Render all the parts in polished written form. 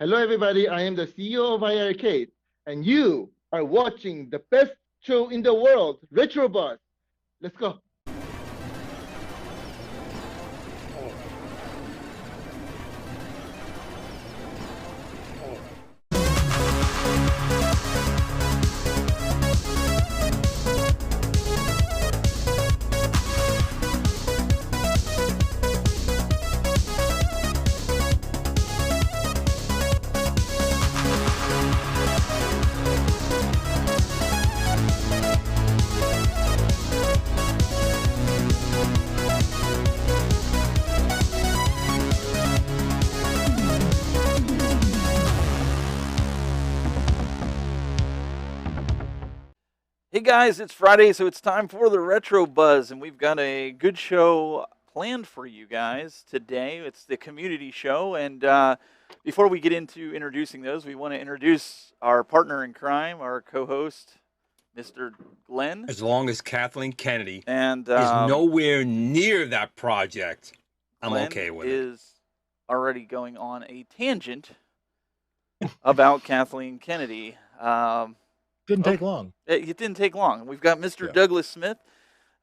Hello, everybody. I am the CEO of iArcade, and you are watching the best show in the world, Retro Buzz. Let's go. Hey guys, it's Friday, so it's time for the Retro Buzz, and we've got a good show planned for you guys today. It's the community show, and before we get into introducing those, we want to introduce our partner in crime, our co-host, Mr. Glenn. As long as Kathleen Kennedy And is nowhere near that project, I'm Glenn okay with it. is already going on a tangent about Kathleen Kennedy. Didn't take long. It didn't take long. We've got Mr. Douglas Smith.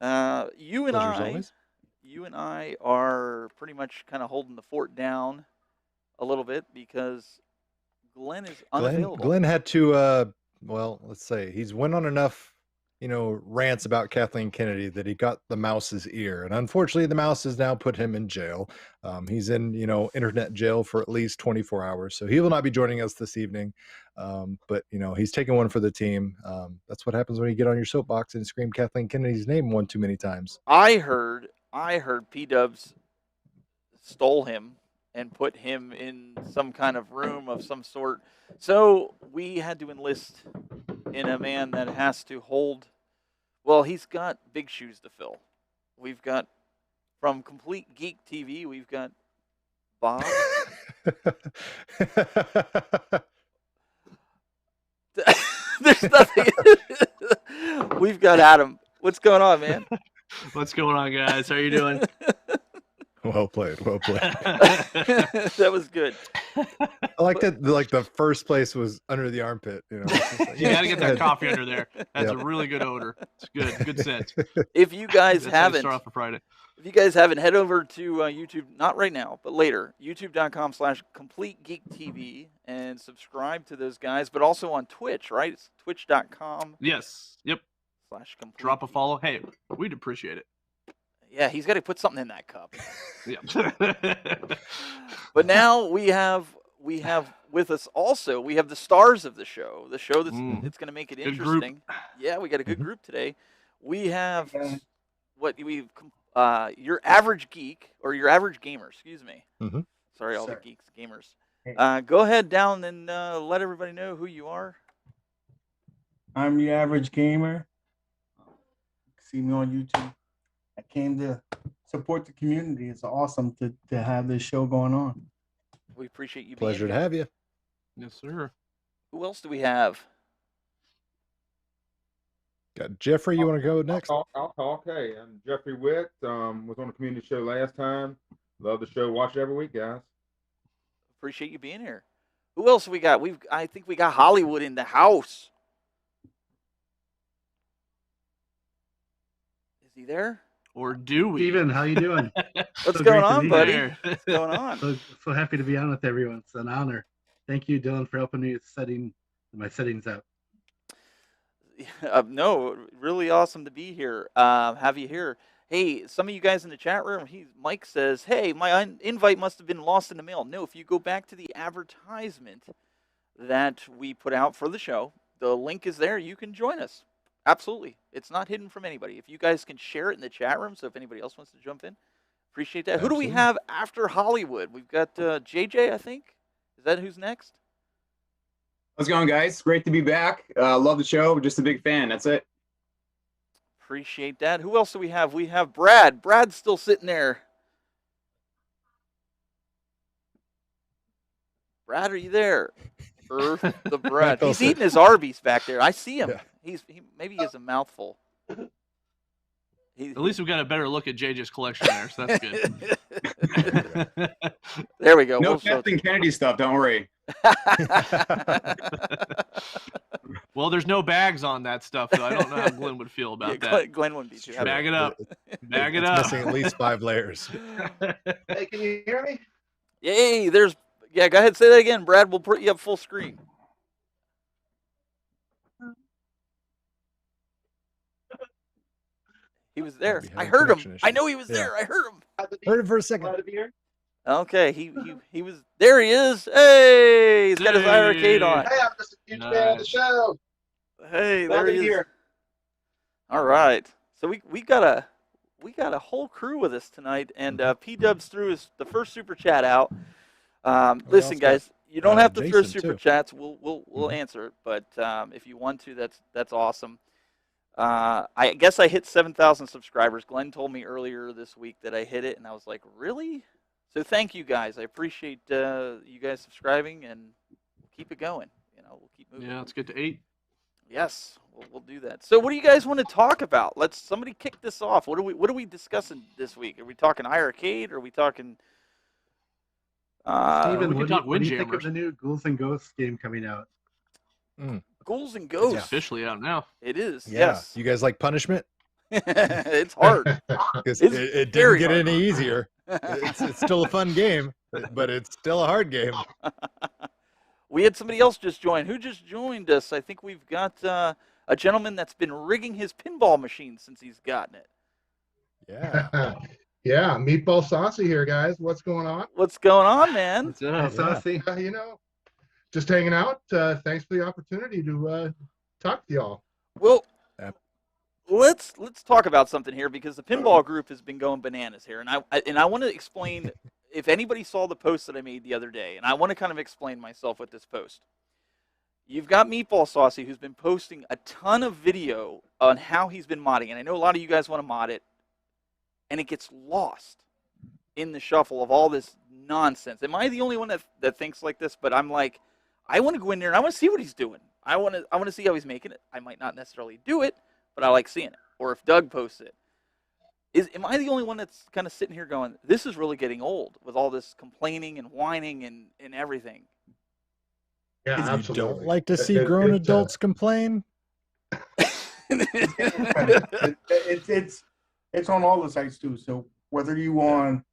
You and I are pretty much kind of holding the fort down a little bit because Glenn is unavailable. Glenn had to, well, let's say he's went on enough, rants about Kathleen Kennedy that he got the mouse's ear. And unfortunately, the mouse has now put him in jail. He's in, internet jail for at least 24 hours. So he will not be joining us this evening. But, he's taking one for the team. That's what happens when you get on your soapbox and scream Kathleen Kennedy's name one too many times. I heard P-Dubs stole him and put him in some kind of room of some sort. So we had to enlist in a man that has to hold, well, he's got big shoes to fill. We've got, from Complete Geek TV, we've got Bob. There's nothing. We've got Adam. What's going on, man? What's going on, guys? How are you doing? Well played. That was good. I like that. Like the first place was under the armpit. Just like, You got to get that coffee under there. That's a really good odor. It's good scent. If you guys haven't, start off for Friday. If you guys haven't, head over to YouTube. Not right now, but later. YouTube.com/CompleteGeekTV and subscribe to those guys. But also on Twitch, right? It's Twitch.com. Yes. Yep. /complete. Drop a follow. Hey, we'd appreciate it. Yeah, he's got to put something in that cup. Yeah. But now we have with us also, we have the stars of the show that's it's going to make it good interesting. Group. Yeah, we got a good group today. We have your average geek or your average gamer, excuse me. Mm-hmm. Sorry, all the geeks, gamers. Go ahead down and let everybody know who you are. I'm your average gamer. See me on YouTube. I came to support the community. It's awesome to have this show going on. We appreciate you. Pleasure to have you. Yes, sir. Who else do we have? Got Jeffrey. You want to go next? I'll talk. Hey, I'm Jeffrey Witt. Was on the community show last time. Love the show. Watch it every week, guys. Appreciate you being here. Who else we got? I think we got Hollywood in the house. Is he there? Or do we? Steven, how you doing? What's going on, buddy? What's going on? So happy to be on with everyone. It's an honor. Thank you, Dylan, for helping me with setting my settings out. No, really awesome to be here. Have you here? Hey, some of you guys in the chat room, Mike says, hey, my invite must have been lost in the mail. No, if you go back to the advertisement that we put out for the show, the link is there. You can join us. Absolutely. It's not hidden from anybody. If you guys can share it in the chat room, so if anybody else wants to jump in, appreciate that. Absolutely. Who do we have after Hollywood? We've got JJ, I think. Is that who's next? How's it going, guys? Great to be back. Love the show. Just a big fan. That's it. Appreciate that. Who else do we have? We have Brad. Brad's still sitting there. Brad, are you there? Earth the Brad. He's eating his Arby's back there. I see him. Yeah. Maybe he has a mouthful. At least we got a better look at JJ's collection there, so that's good. There we go. No Kathleen Kennedy stuff, don't worry. Well, there's no bags on that stuff, though. I don't know how Glenn would feel about that. Glenn wouldn't be too happy. Bag it up. Bag it It's up. missing at least 5 layers. Hey, can you hear me? Yay, go ahead, say that again, Brad. We'll put you up full screen. He was there. I heard him. I know he was there. I heard him. Heard it for a second. Okay, he was there. He is. Hey, he's got his arcade on. Hey, I'm just a huge fan of the show. Hey, Glad there to he is. hear. All right, so we got a whole crew with us tonight, and P Dubs threw the first super chat out. Listen, guys, you don't have to throw Jason, super too. chats. We'll answer it, but if you want to, that's awesome. I guess I hit 7,000 subscribers. Glenn told me earlier this week that I hit it, and I was like, really? So thank you guys. I appreciate you guys subscribing, and we'll keep it going. We'll keep moving. Yeah, let's get to 8. Yes, we'll do that. So what do you guys want to talk about? Let's somebody kick this off. What are we discussing this week? Are we talking iRarcade? Are we talking? Steven, we can what talk do you think of Windjammers. the new Ghouls and Ghosts game coming out? Ghouls and It's Ghosts. officially out now. It is. Yeah. Yes. You guys like punishment? It's hard. 'Cause It's it very didn't get hard. any easier. It's still a fun game, but it's still a hard game. We had somebody else just join. Who just joined us? I think we've got a gentleman that's been rigging his pinball machine since he's gotten it. Yeah. Yeah, Meatball Saucy here, guys. What's going on? What's going on, man? What's up? Saucy. Just hanging out. Thanks for the opportunity to talk to y'all. Well, Yep. let's talk about something here because the pinball group has been going bananas here, and I want to explain. If anybody saw the post that I made the other day, and I want to kind of explain myself with this post. You've got Meatball Saucy, who's been posting a ton of video on how he's been modding, and I know a lot of you guys want to mod it, and it gets lost in the shuffle of all this nonsense. Am I the only one that thinks like this? But I'm like, I want to go in there and I want to see what he's doing. I want to see how he's making it. I might not necessarily do it, but I like seeing it. Or if Doug posts it. Am I the only one that's kind of sitting here going, this is really getting old with all this complaining and whining and everything? Yeah, You absolutely. don't like to see grown adults complain? It's on all the sites too. So whether you on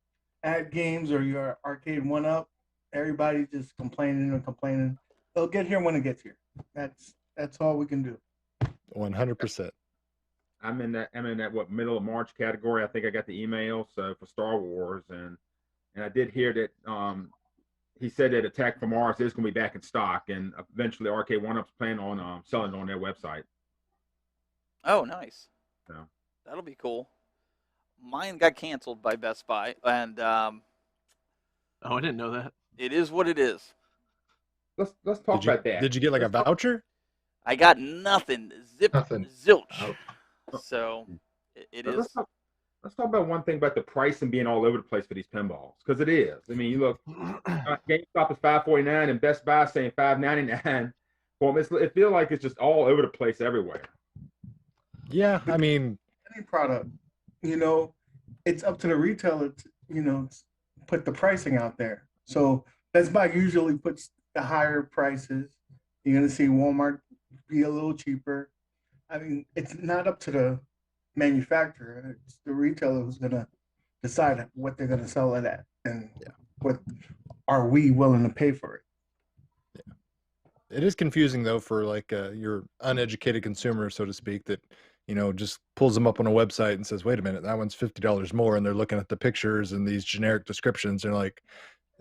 ad games or your arcade 1UP, everybody just complaining and complaining. They'll get here when it gets here. That's all we can do. 100%. I'm in that middle of March category. I think I got the email for Star Wars, and I did hear that he said that Attack from Mars is going to be back in stock, and eventually Arcade 1UP's plan on selling it on their website. Oh, nice. So. That'll be cool. Mine got canceled by Best Buy, and Oh, I didn't know that. it is what it is. Let's talk about that. Did you get like a voucher? I got nothing. Nothing. Zilch. So it is. Let's talk about one thing about the pricing being all over the place for these pinballs, because it is. I mean, you look, GameStop is $5.49 and Best Buy saying $5.99. Well, it feels like it's just all over the place everywhere. Yeah, I mean, Any product, it's up to the retailer to, put the pricing out there. So Best Buy usually puts the higher prices. You're gonna see Walmart be a little cheaper. I mean, it's not up to the manufacturer. It's the retailer who's gonna decide what they're gonna sell it at, and what are we willing to pay for it. it is confusing though for like your uneducated consumer, so to speak, that just pulls them up on a website and says, wait a minute, that one's $50 more, and they're looking at the pictures and these generic descriptions. They're like,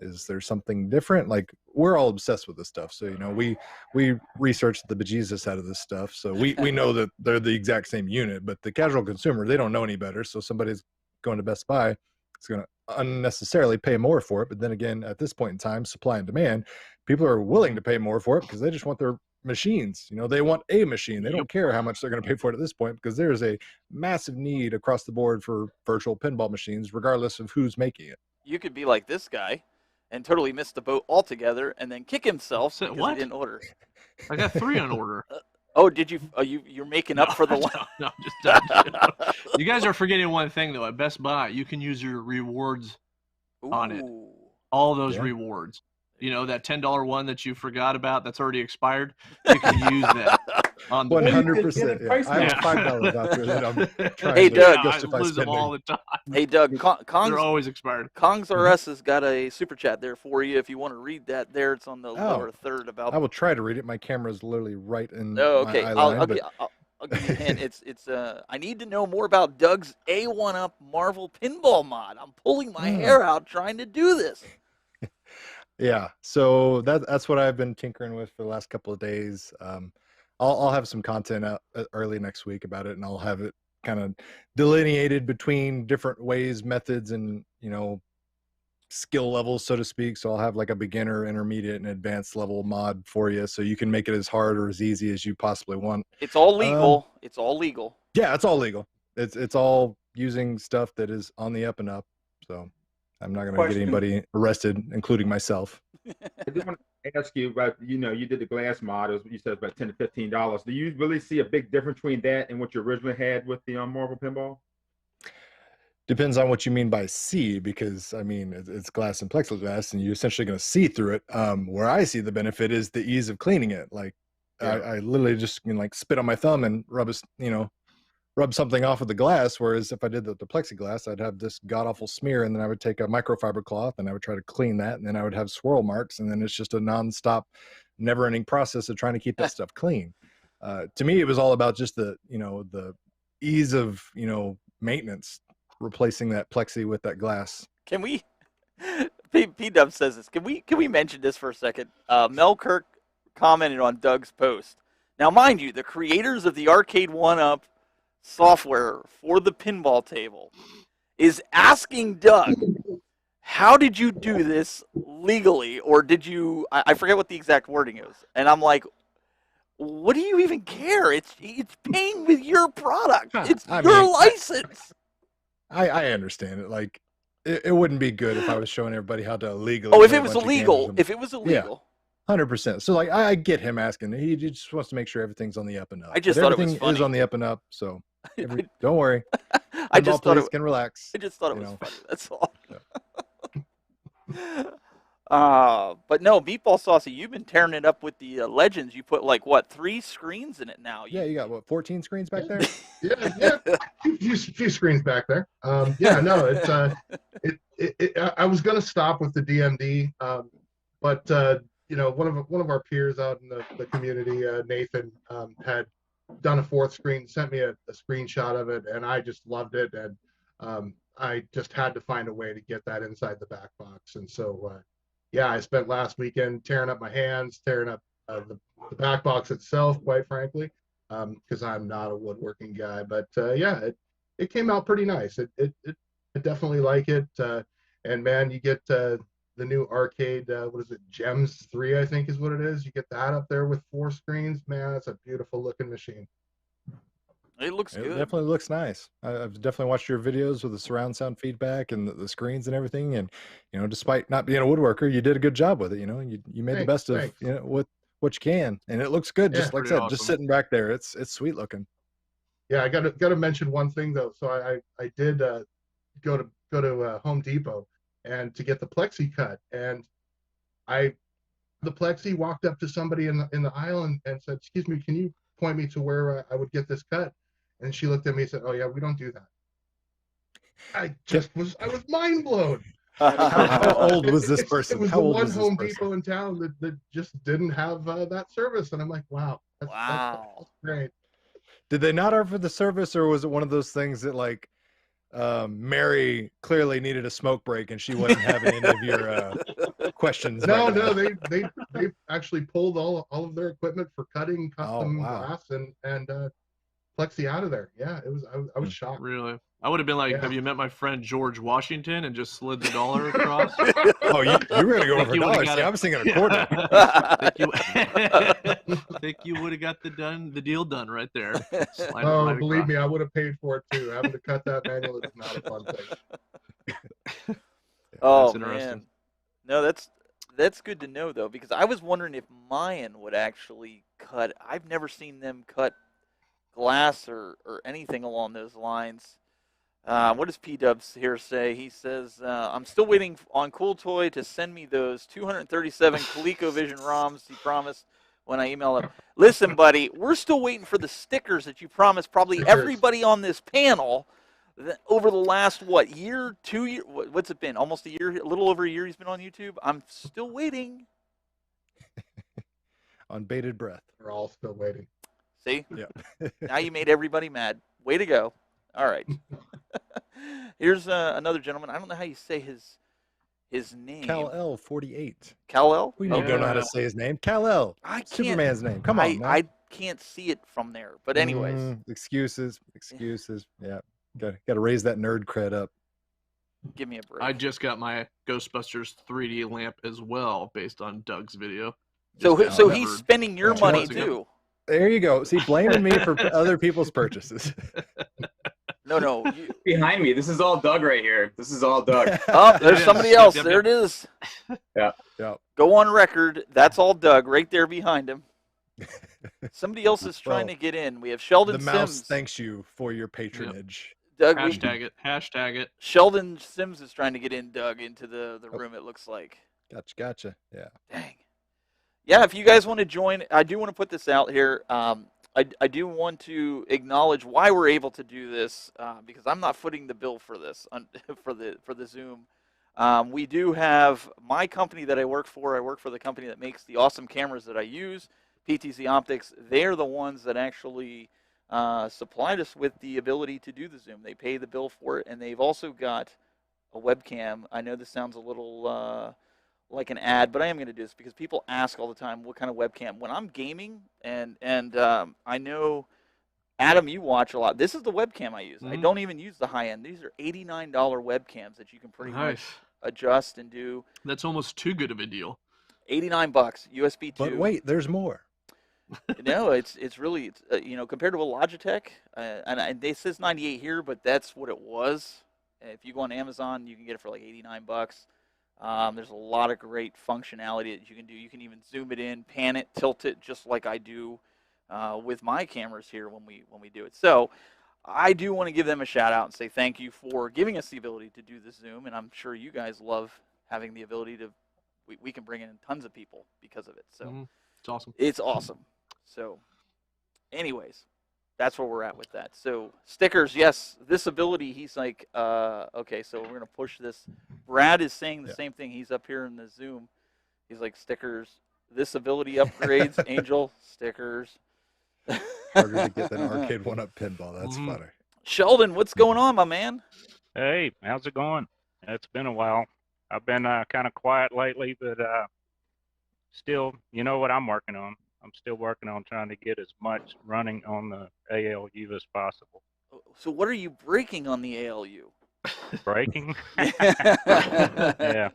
is there something different? Like, we're all obsessed with this stuff, so we researched the bejesus out of this stuff, so we know that they're the exact same unit. But the casual consumer, they don't know any better, so somebody's going to Best Buy, it's going to unnecessarily pay more for it. But then again, at this point in time, supply and demand, people are willing to pay more for it because they just want their machines. They want a machine. They don't care how much they're going to pay for it at this point, because there is a massive need across the board for virtual pinball machines, regardless of who's making it. You could be like this guy and totally miss the boat altogether, and then kick himself because What? he didn't order. I got 3 on order. Oh, did you? You're making up for the one. No, just you guys are forgetting one thing though. At Best Buy, you can use your rewards on it. Ooh. All those Yeah. rewards. You know, that $10 one that you forgot about that's already expired. You can use that on the 100%. Yeah. I have a $5 voucher that I'm trying to Doug, I justify lose them spending. all the time. Hey, Doug, They're Kongs, always expired. Kongs R Us has got a super chat there for you. If you want to read that, there it's on the lower third about. I will try to read it. My camera's literally right in Oh, okay. my eye line. I'll give you a hint. It's I need to know more about Doug's A1-Up Marvel Pinball mod. I'm pulling my hair out trying to do this. Yeah, so that's what I've been tinkering with for the last couple of days. I'll have some content out early next week about it, and I'll have it kind of delineated between different ways, methods, and skill levels, so to speak. So I'll have like a beginner, intermediate, and advanced level mod for you, so you can make it as hard or as easy as you possibly want. It's all legal. It's all legal. Yeah, it's all legal. It's all using stuff that is on the up and up. So I'm not going to get anybody arrested, including myself. I do want to ask you about, you did the glass mod. You said about $10 to $15. Do you really see a big difference between that and what you originally had with the Marvel Pinball? Depends on what you mean by see, because I mean it's glass and plexiglass, and you're essentially going to see through it. Where I see the benefit is the ease of cleaning it. Like I literally just like spit on my thumb and rub something off of the glass. Whereas if I did the plexiglass, I'd have this god awful smear, and then I would take a microfiber cloth and I would try to clean that, and then I would have swirl marks, and then it's just a nonstop, never-ending process of trying to keep that stuff clean. To me, it was all about just the ease of maintenance, replacing that plexi with that glass. Can we? P-Dub says this. Can we mention this for a second? Mel Kirk commented on Doug's post. Now, mind you, the creators of the Arcade 1-Up software for the pinball table is asking Doug, how did you do this legally? Or did you, I forget what the exact wording is. And I'm like, what do you even care? It's paying with your product. It's your license. I understand it. Like, it wouldn't be good if I was showing everybody how to legally. Oh, if it was illegal. Yeah, 100%. So like, I get him asking. He just wants to make sure everything's on the up and up. I just thought it was funny. funny. Is on the up and up. So don't worry. I just thought it can relax. I just thought it was funny. That's all. But no, Meatball Saucy, you've been tearing it up with the Legends. You put like what, 3 screens in it now? Yeah, you got what, 14 screens back there? Yeah, few screens back there. Yeah, no, it's I was gonna stop with the DMD, but one of our peers out in the community, Nathan, had done a 4th screen, sent me a screenshot of it, and I just loved it, and I just had to find a way to get that inside the back box, and so yeah, I spent last weekend tearing up my hands, tearing up the back box itself, quite frankly, because I'm not a woodworking guy. But yeah, it came out pretty nice. I definitely like it. And man, you get the new arcade, what is it, Gems 3, I think is what it is. You get that up there with 4 screens. Man, that's a beautiful looking machine. It looks good. It definitely looks nice. I've definitely watched your videos with the surround sound feedback and the screens and everything. And despite not being a woodworker, you did a good job with it. You made the best of what you can, and it looks good. Just like I said, awesome. Just sitting back there, it's sweet looking. Yeah, I got to mention one thing though. So I did go to Home Depot and to get the plexi cut, and the plexi walked up to somebody in the aisle and said, "Excuse me, can you point me to where I would get this cut?" And she looked at me and said, "Oh yeah, we don't do that." I was mind blown. How old was this person? It was How the old one was this Home person? Depot in town that just didn't have that service, and I'm like, wow, that's great. Did they not offer the service, or was it one of those things that like Mary clearly needed a smoke break and she wasn't having any of your questions? No, they actually pulled all of their equipment for cutting custom glass and plexi out of there. Yeah, it was. I was shocked. Really? I would have been like, "Have you met my friend George Washington?" and just slid the dollar across. Oh, you were gonna go over dollars. I was thinking a quarter. Think you would have got the deal done right there. Oh, believe me, I would have paid for it too. Having to cut that manual is not a fun thing. Oh man, no, that's good to know though, because I was wondering if Mayan would actually cut. I've never seen them cut glass or anything along those lines. What does P-Dubs here say? He says, I'm still waiting on Cool Toy to send me those 237 ColecoVision ROMs he promised when I email him. Listen, buddy, we're still waiting for the stickers that you promised probably everybody on this panel over the last, what, year, 2 years? What's it been? Almost a year? A little over a year he's been on YouTube? I'm still waiting. On bated breath. We're all still waiting. See? Yeah. Now you made everybody mad. Way to go. All right. Here's another gentleman. I don't know how you say his name. Kal-El 48. Kal-El? We don't know how to say his name. Kal-El. I can't. Superman's name. Come on, man. I can't see it from there. But anyways. Excuses. Yeah. Got to raise that nerd cred up. Give me a break. I just got my Ghostbusters 3D lamp as well, based on Doug's video. So he's spending your money too. There you go. See, blaming me for other people's purchases. No. Behind me, this is all Doug right here. This is all Doug. Oh, there's somebody else. There it is. Yeah. Go on record. That's all Doug right there behind him. Somebody else is trying to get in. We have Sheldon Sims. The mouse thanks you for your patronage. Doug, Hashtag it. Sheldon Sims is trying to get in, Doug, into the room, it looks like. Gotcha. Yeah. Dang. Yeah, if you guys want to join, I do want to put this out here. I do want to acknowledge why we're able to do this, because I'm not footing the bill for this, for the Zoom. We do have my company that I work for. I work for the company that makes the awesome cameras that I use, PTZ Optics. They're the ones that actually supplied us with the ability to do the Zoom. They pay the bill for it, and they've also got a webcam. I know this sounds a little like an ad, but I am going to do this because people ask all the time what kind of webcam. When I'm gaming, and I know, Adam, you watch a lot. This is the webcam I use. I don't even use the high end. These are $89 webcams that you can pretty much adjust and do. That's almost too good of a deal. $89, USB 2. But wait, there's more. No, it's really compared to a Logitech, and it says 98 here, but that's what it was. If you go on Amazon, you can get it for like $89. There's a lot of great functionality that you can do. You can even zoom it in, pan it, tilt it, just like I do with my cameras here when we do it. So I do want to give them a shout out and say thank you for giving us the ability to do the Zoom, and I'm sure you guys love having the ability to. We can bring in tons of people because of it. So it's awesome. It's awesome. So, anyways, that's where we're at with that. So stickers, yes, this ability. He's like, okay, so we're gonna push this. Brad is saying the same thing. He's up here in the Zoom. He's like, stickers. This ability upgrades. Angel stickers. Harder to get than arcade 1-up pinball. That's funny. Sheldon, what's going on, my man? Hey, how's it going? It's been a while. I've been kind of quiet lately, but still, you know what I'm working on. I'm still working on trying to get as much running on the ALU as possible. So what are you breaking on the ALU? Breaking? Yeah.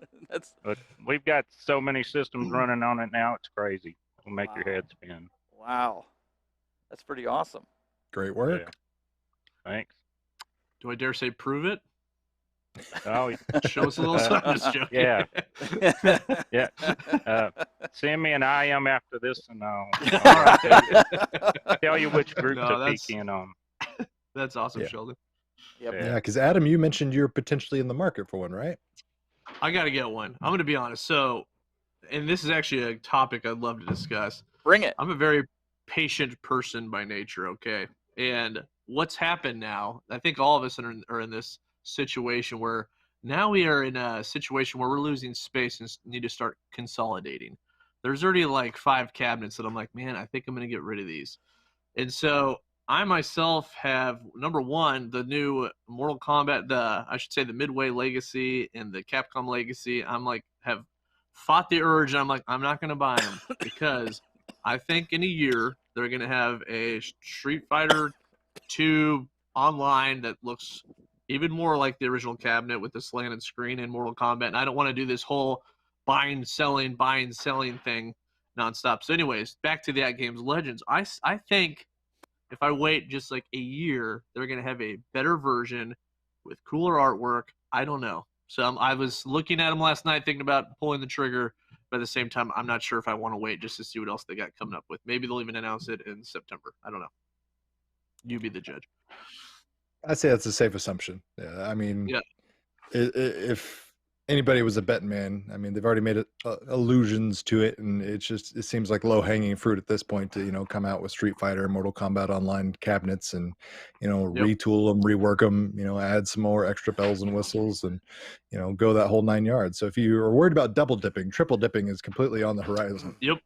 But we've got so many systems running on it now, it's crazy. It'll make your head spin. Wow. That's pretty awesome. Great work. Yeah. Thanks. Do I dare say prove it? Oh, show us a little something. Just joking. Yeah. Yeah. Send me an IM after this, and I'll tell you which group to peek in on. That's awesome, Sheldon. Yep. Yeah, because Adam, you mentioned you're potentially in the market for one, right? I got to get one. I'm going to be honest. So, and this is actually a topic I'd love to discuss. Bring it. I'm a very patient person by nature, okay? And what's happened now, I think all of us are in this situation where now we are in a situation where we're losing space and need to start consolidating. There's already like 5 cabinets that I'm like, man, I think I'm going to get rid of these. And so I myself have, number one, the new Mortal Kombat, the Midway Legacy and the Capcom Legacy. I'm like, have fought the urge. And I'm like, I'm not going to buy them because I think in a year they're going to have a Street Fighter 2 online that looks even more like the original cabinet with the slanted screen in Mortal Kombat. And I don't want to do this whole buying, selling thing nonstop. So anyways, back to that game's Legends. I think if I wait just like a year, they're going to have a better version with cooler artwork. I don't know. So I was looking at them last night thinking about pulling the trigger. But at the same time, I'm not sure if I want to wait just to see what else they got coming up with. Maybe they'll even announce it in September. I don't know. You be the judge. I'd say that's a safe assumption. Yeah, I mean, Yeah. If anybody was a betting man, I mean, they've already made allusions to it, and it seems like low hanging fruit at this point to come out with Street Fighter, Mortal Kombat Online cabinets, and retool them, rework them, add some more extra bells and whistles, and go that whole 9 yards. So if you are worried about double dipping, triple dipping is completely on the horizon. Yep.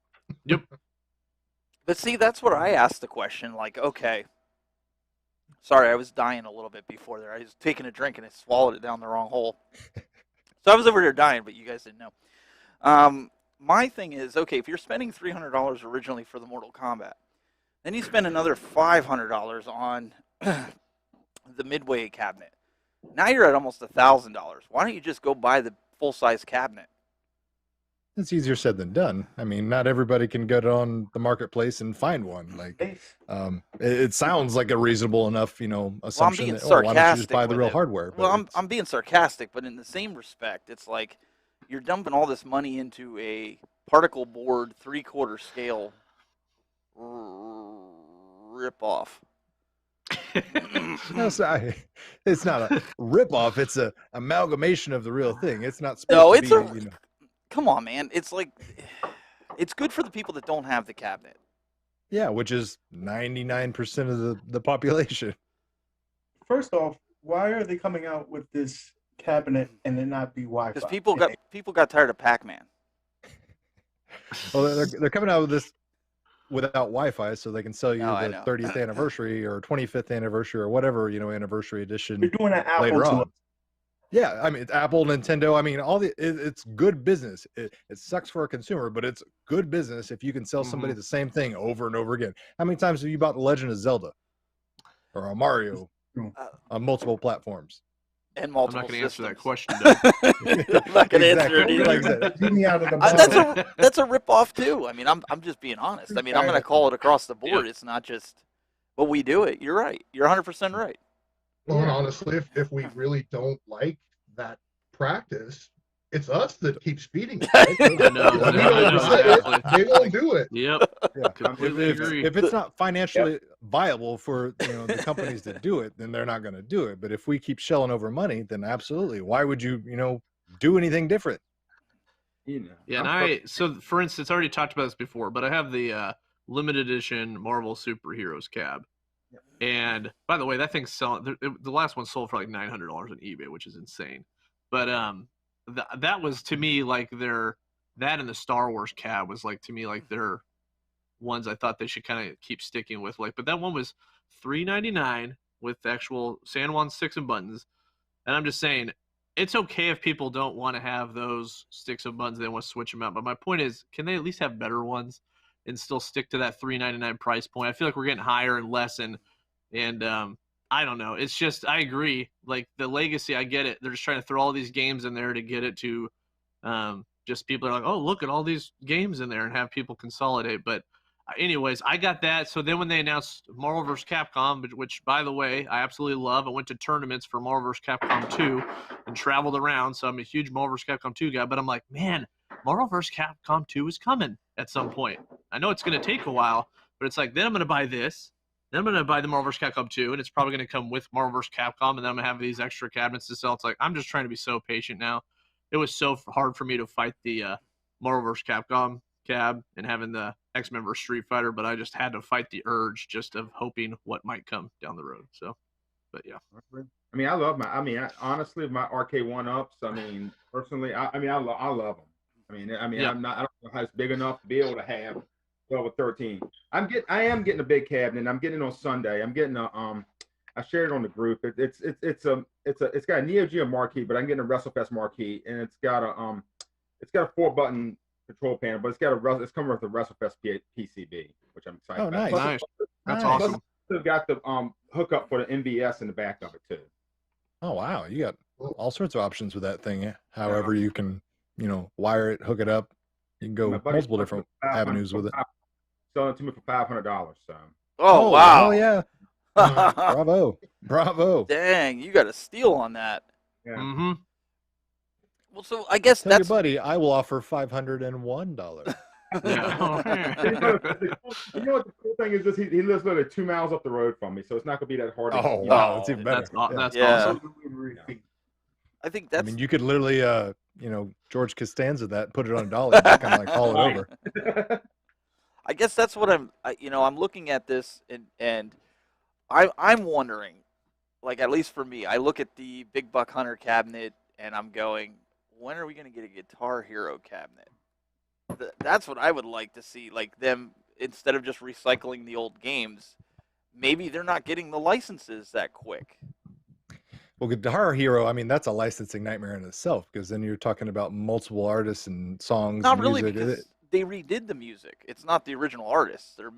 But see, that's where I asked the question. Like, okay, sorry, I was dying a little bit before there. I was taking a drink and I swallowed it down the wrong hole. So I was over there dying, but you guys didn't know. My thing is, okay, if you're spending $300 originally for the Mortal Kombat, then you spend another $500 on the Midway cabinet. Now you're at almost $1,000. Why don't you just go buy the full-size cabinet? It's easier said than done. I mean, not everybody can get on the marketplace and find one. Like, it sounds like a reasonable enough, assumption that, why don't you just buy the real hardware? But well, I'm being sarcastic, but in the same respect, it's like you're dumping all this money into a particle board 3/4 scale rip-off. No, sorry. It's not a rip-off. It's a amalgamation of the real thing. It's not supposed to be, Come on, man. It's like, it's good for the people that don't have the cabinet. Yeah, which is 99% of the population. First off, why are they coming out with this cabinet and it not be Wi-Fi? Because people got tired of Pac-Man. Well, they're coming out with this without Wi-Fi, so they can sell you the 30th anniversary or 25th anniversary or whatever anniversary edition. You're doing an Apple later to on. it. Yeah, I mean, it's Apple, Nintendo. I mean, it's good business. It sucks for a consumer, but it's good business if you can sell somebody the same thing over and over again. How many times have you bought The Legend of Zelda or a Mario on multiple platforms? And multiple I'm not going to answer that question, Doug. I'm not going to answer it either. That's a rip-off, too. I mean, I'm just being honest. I mean, I'm going to call it across the board. It's not just, but we do it. You're right. You're 100% right. Well, and honestly, if we really don't like that practice, it's us that keeps feeding it. Right? They won't do it. Yep. Yeah. Completely agree. If it's not financially viable for the companies that do it, then they're not going to do it. But if we keep shelling over money, then absolutely. Why would you do anything different? So for instance, I already talked about this before, but I have the limited edition Marvel Superheroes cab. And by the way, that thing's selling. The last one sold for like $900 on eBay, which is insane. But that was to me like that and the Star Wars cab was like to me like their ones I thought they should kind of keep sticking with. Like, but that one was $399 with the actual San Juan sticks and buttons. And I'm just saying, it's okay if people don't want to have those sticks and buttons; they want to switch them out. But my point is, can they at least have better ones and still stick to that $399 price point? I feel like we're getting higher and less and I don't know. It's just, I agree. Like the legacy, I get it. They're just trying to throw all these games in there to get it to just people are like, oh, look at all these games in there and have people consolidate. But anyways, I got that. So then when they announced Marvel vs. Capcom, which by the way, I absolutely love. I went to tournaments for Marvel vs. Capcom 2 and traveled around. So I'm a huge Marvel vs. Capcom 2 guy, but I'm like, man, Marvel vs. Capcom 2 is coming at some point. I know it's going to take a while, but it's like, then I'm going to buy this. Then I'm going to buy the Marvel vs. Capcom 2, and it's probably going to come with Marvel vs. Capcom, and then I'm going to have these extra cabinets to sell. It's like, I'm just trying to be so patient now. It was so hard for me to fight the Marvel vs. Capcom cab and having the X-Men vs. Street Fighter, but I just had to fight the urge just of hoping what might come down the road. So, but yeah. I mean, honestly, my arcade one-ups, I mean, personally, I love them. I don't know how it's big enough to be able to have 12 or 13. I am getting a big cabinet. I'm getting it on Sunday. I'm getting I shared it on the group. It's got a Neo Geo marquee, but I'm getting a WrestleFest marquee, and it's got a 4-button control panel, but it's coming with a WrestleFest PCB, which I'm excited about. Nice. Plus, Nice. That's awesome. It's got the hookup for the MVS in the back of it too. Oh wow, you got all sorts of options with that thing. However you can, wire it, hook it up. You can go multiple different avenues with it. Selling it to me for $500. So. Oh wow! Oh yeah! Bravo! Dang, you got a steal on that. Yeah. Mm-hmm. Well, so I guess Tell that's your buddy I will offer $501. Yeah. You know what the cool thing is? He lives literally 2 miles up the road from me, so it's not gonna be that hard. Oh, to, wow, it's even better. That's Yeah. awesome. I think I that's. mean, you could literally, George Costanza that, put it on a dolly, and just kind of like haul it over. I guess that's what I'm looking at this and I'm wondering, like, at least for me, I look at the Big Buck Hunter cabinet and I'm going, when are we going to get a Guitar Hero cabinet? That's what I would like to see, like them, instead of just recycling the old games, maybe they're not getting the licenses that quick. Well, Guitar Hero, I mean, that's a licensing nightmare in itself, because then you're talking about multiple artists and songs. Not and really, music. because they redid the music. It's not the original artists. They're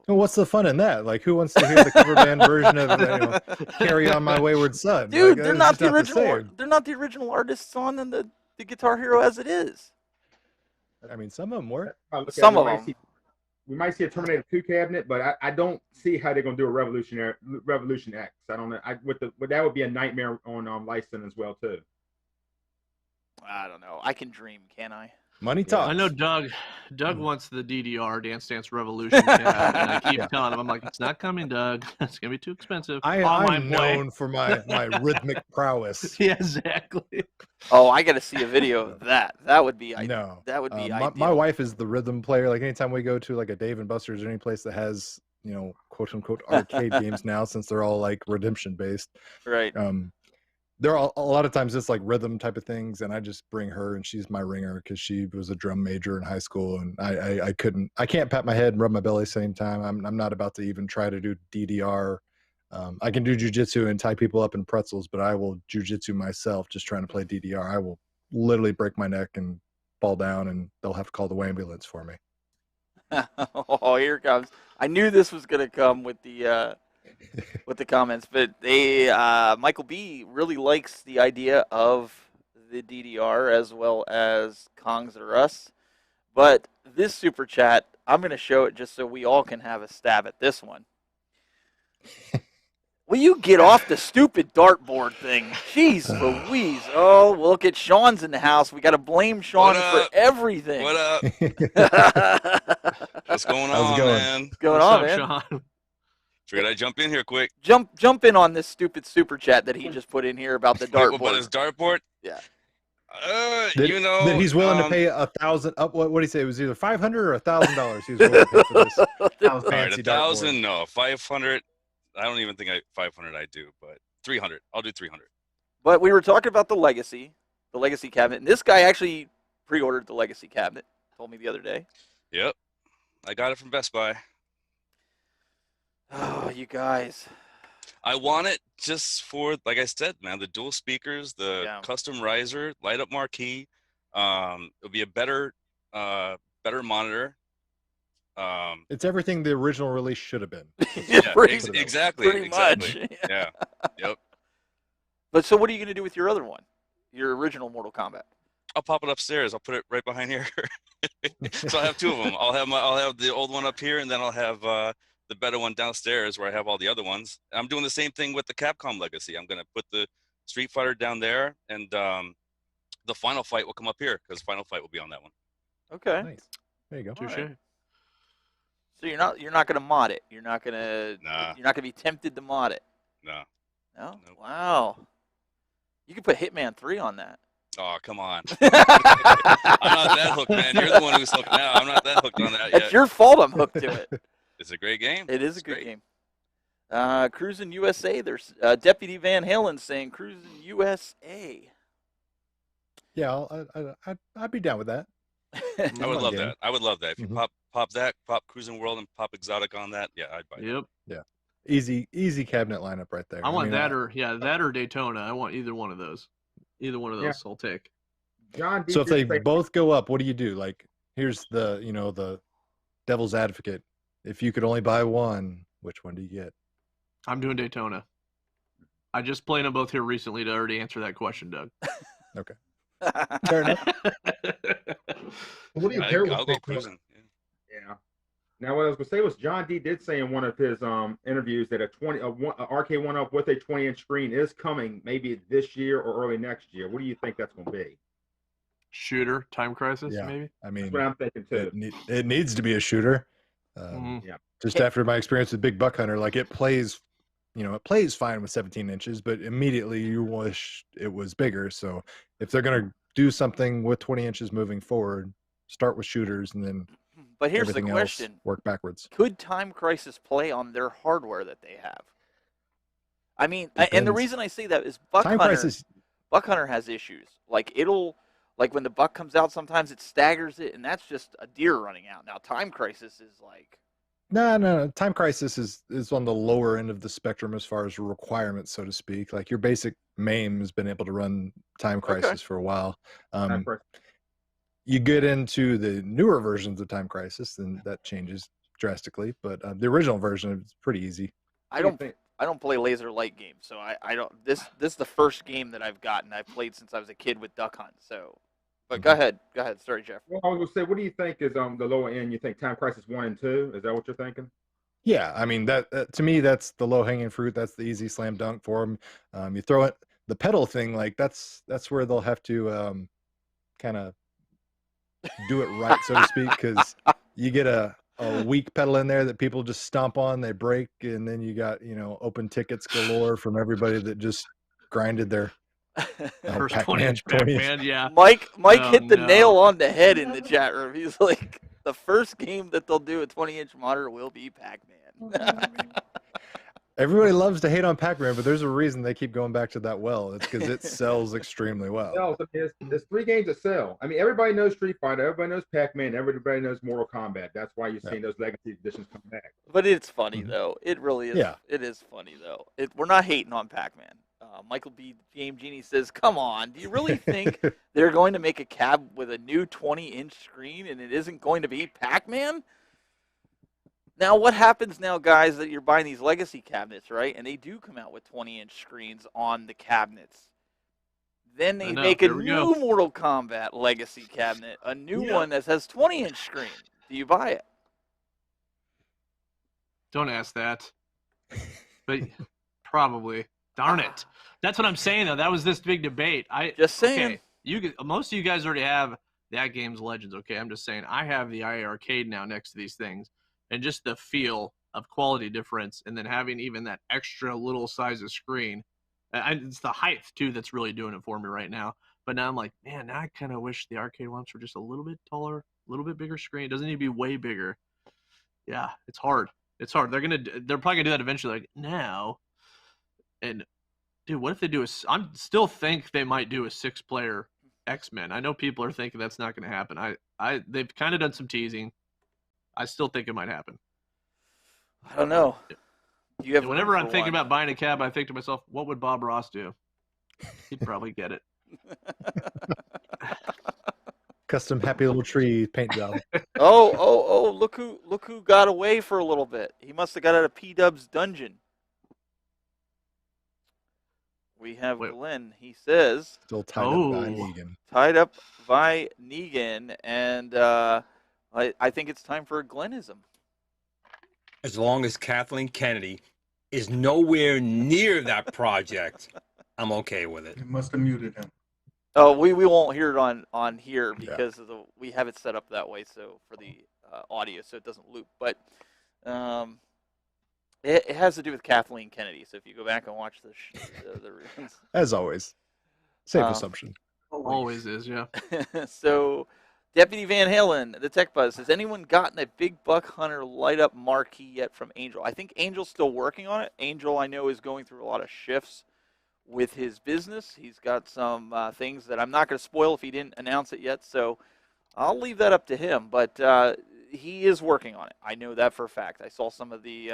Well, what's the fun in that? Like, who wants to hear the cover band version of "Carry On My Wayward Son"? Dude, Like, they're it's not just the the original. same. They're not the original artists on the Guitar Hero as it is. I mean, some of them were. Some of them. We might see a Terminator 2 cabinet, but I don't see how they're gonna do a Revolution X. I don't know. That would be a nightmare on license as well too. I don't know. I can dream, can't I? Money talks. I know Doug wants the DDR Dance Dance Revolution cab, and I keep telling him, I'm like, it's not coming, Doug. It's gonna be too expensive. I'm known for my rhythmic prowess. Yeah, exactly. Oh, I got to see a video of that. That would be No. That would be my wife is the rhythm player. Like, anytime we go to like a Dave and Buster's or any place that has, quote unquote arcade games now, since they're all like redemption based. Right. There are a lot of times it's like rhythm type of things, and I just bring her, and she's my ringer because she was a drum major in high school, and I can't pat my head and rub my belly at the same time. I'm not about to even try to do DDR. I can do jujitsu and tie people up in pretzels, but I will jujitsu myself just trying to play DDR. I will literally break my neck and fall down, and they'll have to call the ambulance for me. Oh, here it comes. I knew this was going to come with the comments, but Michael B really likes the idea of the DDR as well as Kongs or Us. But this super chat, I'm going to show it just so we all can have a stab at this one. Will you get off the stupid dartboard thing? Jeez Louise. Oh, look at Sean's in the house. We got to blame Sean for everything. What up? What's going How's on, it going? man? What's going on, man? Sean? Figured I'd jump in here quick. Jump in on this stupid super chat that he just put in here about the dartboard. About his dartboard? Yeah. That he's willing to pay $1,000. What did he say? It was either $500 or $1,000. He was willing to pay for this. All right, fancy 1,000, dartboard. no. 500, I don't even think 500 I do, but 300. I'll do 300. But we were talking about the Legacy cabinet, and this guy actually pre-ordered the Legacy cabinet. Told me the other day. Yep. I got it from Best Buy. Oh, you guys. I want it just for, like I said, man, the dual speakers, the custom riser, light up marquee. It'll be a better monitor. It's everything the original release should have been. Yeah, exactly. Pretty much. Yeah. Yep. But so what are you going to do with your other one? Your original Mortal Kombat? I'll pop it upstairs. I'll put it right behind here. So I'll have two of them. I'll have the old one up here, and then I'll have the better one downstairs where I have all the other ones. I'm doing the same thing with the Capcom Legacy. I'm going to put the Street Fighter down there, and the Final Fight will come up here because Final Fight will be on that one. Okay. Nice. There you go. Touche. Right. So you're not going to mod it. You're not going to. Nah. You're not going to be tempted to mod it. No. No. Nope. Wow. You could put Hitman 3 on that. Oh, come on. I'm not that hooked, man. You're the one who's hooked now. I'm not that hooked on that yet. It's your fault I'm hooked to it. It's a great game. It is a good game. Cruising USA. There's Deputy Van Halen saying Cruising USA. Yeah, I'd be down with that. I would love that. I would love that. If you pop that, pop Cruising World and pop Exotic on that, yeah, I'd buy that. Yep. Yeah. Easy cabinet lineup right there. I want that or Daytona. I want either one of those. Either one of those I'll take. John, so if they both go up, what do you do? Like, here's the devil's advocate. If you could only buy one, which one do you get? I'm doing Daytona. I just played them both here recently to already answer that question, Doug. Okay. Fair enough. What do you pair with I'll go Daytona? Cruising. Yeah. Now, what I was going to say was John D did say in one of his interviews that a Arcade 1-Up with a 20-inch screen is coming maybe this year or early next year. What do you think that's going to be? Shooter, Time Crisis, Yeah, maybe. I mean, That's what I'm thinking too. it needs to be a shooter. Yeah. Just after my experience with Big Buck Hunter, like it plays, it plays fine with 17 inches, but immediately you wish it was bigger. So if they're gonna do something with 20 inches moving forward, start with shooters and then But here's the everything else question: work backwards. could Time Crisis play on their hardware that they have? I mean, and the Depends. reason I say that is Buck Time Hunter. Crisis, Buck Hunter has issues. Like when the buck comes out, sometimes it staggers it, and that's just a deer running out. Now, Time Crisis is like, no. Time Crisis is on the lower end of the spectrum as far as requirements, so to speak. Like your basic MAME has been able to run Time Crisis for a while. Time Crisis. You get into the newer versions of Time Crisis, and that changes drastically. But the original version is pretty easy. I don't play laser light games, so I don't. This is the first game that I've gotten. I've played since I was a kid with Duck Hunt. So, but go ahead. Sorry, Jeff. Well, I was gonna say, what do you think is the lower end? You think Time Crisis 1 and 2? Is that what you're thinking? Yeah, I mean that to me that's the low hanging fruit. That's the easy slam dunk for them. You throw it the pedal thing, like that's where they'll have to kind of do it right, so to speak, because you get a weak pedal in there that people just stomp on, they break, and then you got open tickets galore from everybody that just grinded their First Pac-Man, 20-inch Pac-Man, yeah. Mike hit the nail on the head in the chat room. He's like, the first game that they'll do a 20-inch monitor will be Pac-Man. Everybody loves to hate on Pac-Man, but there's a reason they keep going back to that well. It's because it sells extremely well. There's 3 games that sell. I mean, everybody knows Street Fighter, everybody knows Pac-Man, everybody knows Mortal Kombat. That's why you're seeing those legacy editions come back. But it's funny though. It really is. Yeah. It is funny though. We're not hating on Pac-Man. Michael B. Game Genie says, "Come on, do you really think they're going to make a cab with a new 20-inch screen and it isn't going to be Pac-Man?" Now, what happens now, guys, that you're buying these legacy cabinets, right? And they do come out with 20-inch screens on the cabinets. Then they make a new Mortal Kombat legacy cabinet, a new one that has 20-inch screen. Do you buy it? Don't ask that. But probably. Darn it. That's what I'm saying, though. That was this big debate. Just saying. Okay, most of you guys already have that game's Legends. Okay, I'm just saying. I have the IA Arcade now next to these things. And just the feel of quality difference, and then having even that extra little size of screen. And it's the height, too, that's really doing it for me right now. But now I'm like, man, now I kind of wish the arcade ones were just a little bit taller, a little bit bigger screen. It doesn't need to be way bigger. Yeah, it's hard. It's hard. They're probably gonna do that eventually. Like now, and dude, what if they do I still think they might do a 6-player X-Men. I know people are thinking that's not gonna happen. They've kind of done some teasing. I still think it might happen. I don't know. Whenever I'm thinking about buying a cab, I think to myself, what would Bob Ross do? He'd probably get it. Custom happy little tree paint job. Oh! Look who got away for a little bit. He must have got out of P-Dub's dungeon. We have Glenn. He says still tied up by Negan. Tied up by Negan, and I think it's time for a Glennism. As long as Kathleen Kennedy is nowhere near that project, I'm okay with it. You must have muted him. Oh, we won't hear it on here because of we have it set up that way, so for the audio, so it doesn't loop. But it has to do with Kathleen Kennedy. So if you go back and watch the reasons, as always, safe assumption. Always is, yeah. So. Deputy Van Halen, the Tech Buzz, has anyone gotten a Big Buck Hunter light-up marquee yet from Angel? I think Angel's still working on it. Angel, I know, is going through a lot of shifts with his business. He's got some things that I'm not going to spoil if he didn't announce it yet, so I'll leave that up to him. But he is working on it. I know that for a fact. I saw some of the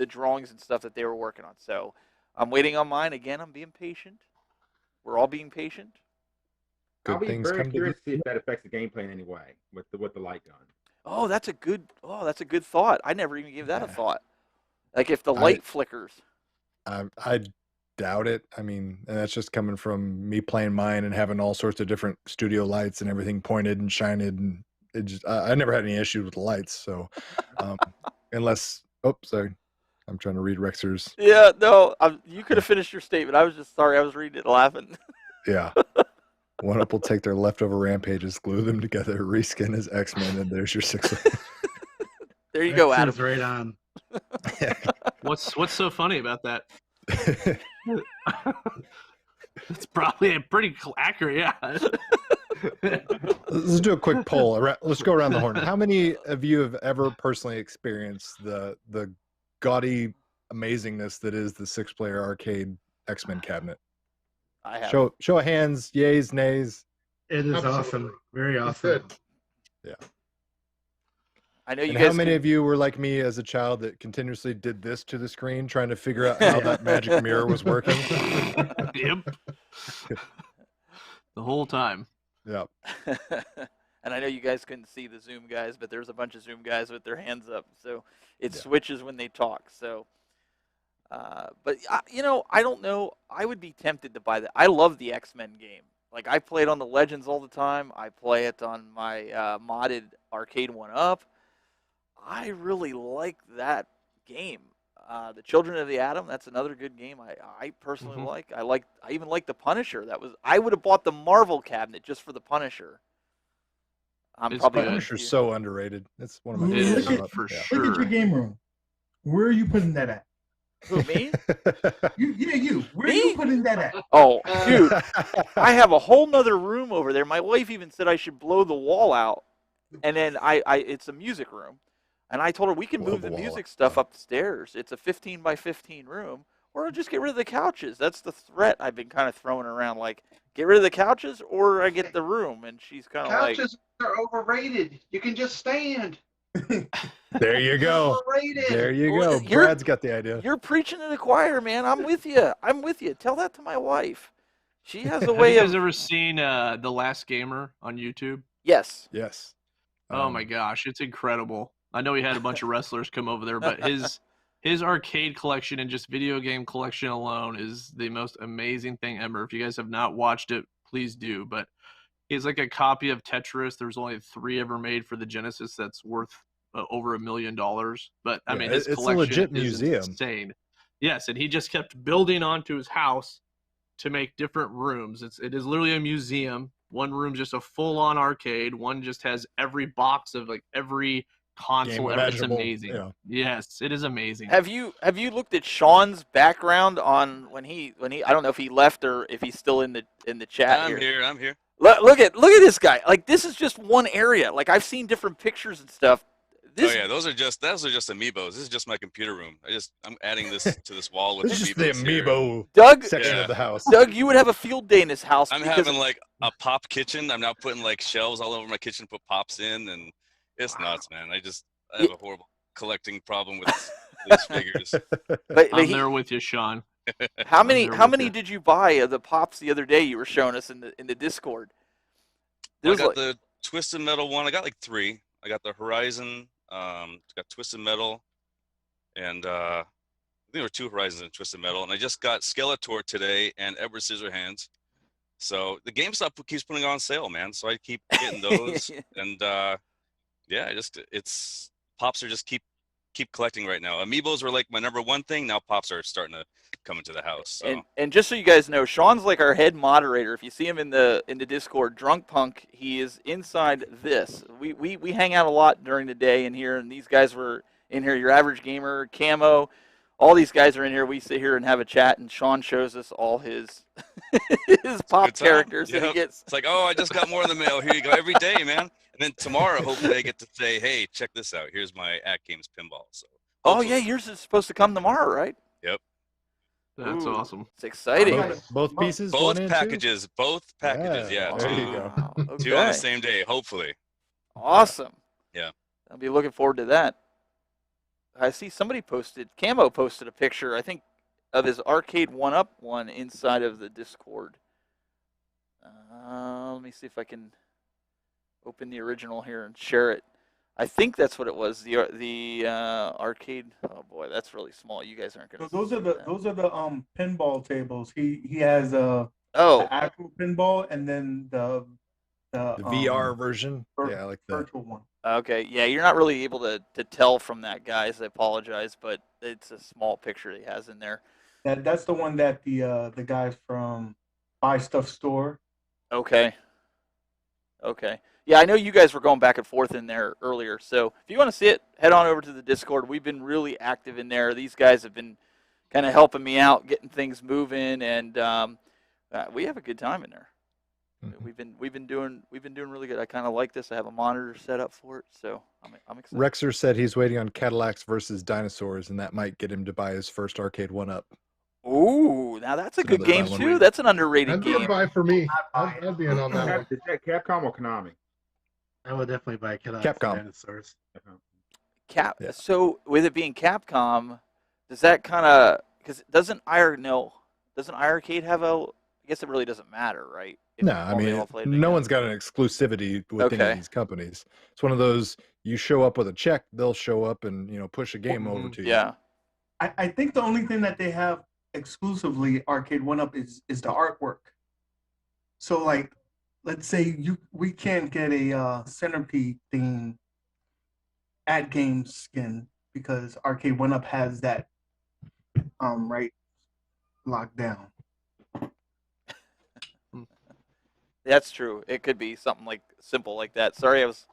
drawings and stuff that they were working on. So I'm waiting on mine. Again, I'm being patient. We're all being patient. I'll be very curious to see if that affects the gameplay in any way with the light gun. Oh, that's a good thought. I never even gave that a thought. Like if the light flickers. I doubt it. I mean, and that's just coming from me playing mine and having all sorts of different studio lights and everything pointed and shined, and it just I never had any issues with the lights. So unless sorry. I'm trying to read Rexer's. Yeah, no, you could have finished your statement. I was just sorry. I was reading it laughing. Yeah. One Up will take their leftover rampages, glue them together, reskin as X-Men, and there's your 6. There you go, Adam. X is right on. What's so funny about that? It's probably pretty accurate, yeah. Let's do a quick poll. Let's go around the horn. How many of you have ever personally experienced the gaudy amazingness that is the 6-player arcade X-Men cabinet? I have. Show of hands, yays, nays. It is Absolutely. awesome. Very It's awesome. good. Yeah. I know you And guys. how many of you were like me as a child that continuously did this to the screen, trying to figure out how that magic mirror was working? Yep. The whole time. Yeah. And I know you guys couldn't see the Zoom guys, but there's a bunch of Zoom guys with their hands up, so it switches when they talk. So, but I don't know. I would be tempted to buy that. I love the X-Men game. Like I play it on the Legends all the time. I play it on my modded arcade 1-Up. I really like that game. The Children of the Atom. That's another good game. I personally like. I even like the Punisher. I would have bought the Marvel cabinet just for the Punisher. I'm It's probably good. Punisher's so underrated. It's one of my It favorites. is Look at- for Look at sure. your game room. Where are you putting that at? Who, me? You. Where are Me? you putting that at? Oh, dude, I have a whole nother room over there. My wife even said I should blow the wall out, and then it's a music room, and I told her we can Blow move the the wall music out. stuff upstairs. It's a 15 by 15 room, or just get rid of the couches. That's the threat I've been kind of throwing around. Like, get rid of the couches, or I get the room. And she's kind of like, Couches are overrated. You can just stand. There you go. Overrated. There you Well, go. you're- Brad's got the idea. "You're preaching to the choir, man. I'm with you. I'm with you. Tell that to my wife. She has a Have way you guys of ever seen The Last Gamer on YouTube? yes." Yes. Oh my gosh, it's incredible. I know he had a bunch of wrestlers come over there, but his arcade collection and just video game collection alone is the most amazing thing ever. If you guys have not watched it, please do. But he's like a copy of Tetris. There's only 3 ever made for the Genesis that's worth over $1 million. But I Yeah, mean, his it's a collection legit is museum. insane. Yes, and he just kept building onto his house to make different rooms. It is literally a museum. One room just a full-on arcade. One just has every box of like every console ever. It's imaginable, amazing. yeah. Yes, it is amazing. Have you looked at Sean's background on when he I don't know if he left or if he's still in the chat I'm here. I'm here. Look at this guy. Like, this is just one area. Like, I've seen different pictures and stuff. Oh yeah, those are just amiibos. This is just my computer room. I'm adding this to this wall with This is just the amiibos here. amiibo Doug section Yeah. of the house. Doug, you would have a field day in this house. I'm because having like a pop kitchen. I'm now putting like shelves all over my kitchen, put pops in, and it's nuts, man. I have a horrible collecting problem with these figures. but I'm he- there with you, Sean. how many there how with many you. did you buy of the pops the other day? You were showing us in the Discord. I There's got like, the Twisted Metal one. I got like 3. I got the Horizon. Got Twisted Metal, and I think there were 2 Horizons and Twisted Metal. And I just got Skeletor today and Edward Scissorhands. So the GameStop keeps putting on sale, man. So I keep getting those, and yeah, it's pops are just keep collecting right now. Amiibos were like my #1 thing. Now pops are starting to come into the house. So. and just so you guys know, Sean's like our head moderator. If you see him in the Discord, Drunk Punk, he is inside this. We hang out a lot during the day in here, and these guys were in here. Your Average Gamer, Camo, all these guys are in here. We sit here and have a chat, and Sean shows us all his his pop Good time. characters that he Yep. gets. It's like, oh, I just got more in the mail. Here you go, every day, man. And then tomorrow, hopefully, I get to say, hey, check this out. Here's my At Games pinball. So. Oh yeah, yours is supposed to come tomorrow, right? Yep. That's Ooh, awesome. It's exciting. Both pieces, Both 1 and 2? packages. Both packages. Yeah. There you two, go. Wow, two on the okay. same day, hopefully. Awesome. Yeah. I'll be looking forward to that. I see somebody Camo posted a picture, I think, of his arcade 1-Up one inside of the Discord. Let me see if I can open the original here and share it. I think that's what it was. The arcade. Oh boy, that's really small. You guys aren't gonna. So those are see the that. pinball tables. He has the Oh, actual pinball and then the VR version. Yeah, I like that. virtual one. okay. Yeah, you're not really able to tell from that, guys. I apologize, but it's a small picture he has in there. That's the one that the guys from Buy Stuff Store Okay. Okay. Yeah, I know you guys were going back and forth in there earlier. So if you want to see it, head on over to the Discord. We've been really active in there. These guys have been kind of helping me out, getting things moving, and we have a good time in there. We've been doing really good. I kind of like this. I have a monitor set up for it, so I'm excited. Rexer said he's waiting on Cadillacs versus Dinosaurs, and that might get him to buy his first arcade 1-up. Ooh, now that's a good game too. That's an underrated That'd be a game. buy for me. I'd be in on that one. Is that Capcom or Konami? I would definitely buy Capcom. Dinosaurs. So with it being Capcom, does that kind of doesn't iArcade have a? I guess it really doesn't matter, right? No, I mean, no one's got an exclusivity with any of these companies. It's one of those, you show up with a check, they'll show up and, push a game over to you. Yeah. I think the only thing that they have exclusively Arcade 1-Up is the artwork. So, like, let's say we can't get a Centipede theme at game skin because Arcade 1-Up has that right locked down. That's true. It could be something like simple like that. Sorry, I was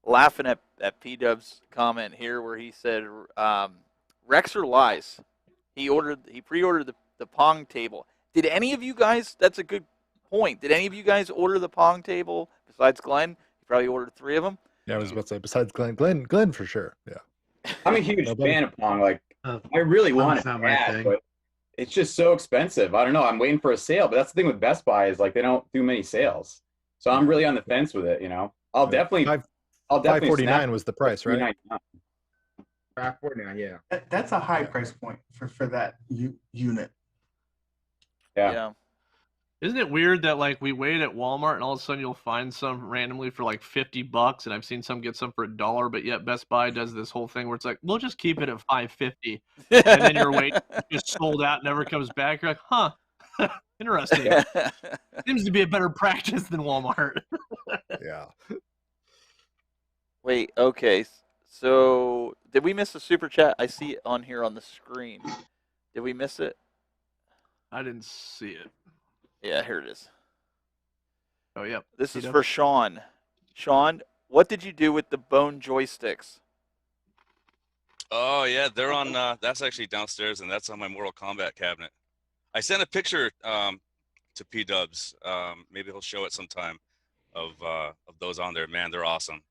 laughing at P-Dub's comment here where he said Rexer lies. He pre-ordered the Pong table. Did any of you guys? That's a good point. Did any of you guys order the Pong table besides Glenn? He probably ordered 3 of them. Yeah, I was about to say besides Glenn for sure. Yeah. I'm a huge fan of Pong. Like, I really want it bad, but it's just so expensive. I don't know. I'm waiting for a sale, but that's the thing with Best Buy is like they don't do many sales. So I'm really on the fence with it. I'll definitely. $549 was the price, right? $549, yeah. That's a high price point for that unit. Yeah. Isn't it weird that like we wait at Walmart and all of a sudden you'll find some randomly for like $50, and I've seen some get some for $1, but yet Best Buy does this whole thing where it's like, we'll just keep it at $5.50, and then you're waiting, just sold out, never comes back. You're like, huh, interesting. Seems to be a better practice than Walmart. Yeah. Wait, okay. So did we miss a super chat? I see it on here on the screen. Did we miss it? I didn't see it. Yeah, here it is. Oh, yeah. This is for Sean. Sean, what did you do with the bone joysticks? Oh yeah, they're on. That's actually downstairs, and that's on my Mortal Kombat cabinet. I sent a picture to P Dubs. Maybe he'll show it sometime of those on there. Man, they're awesome.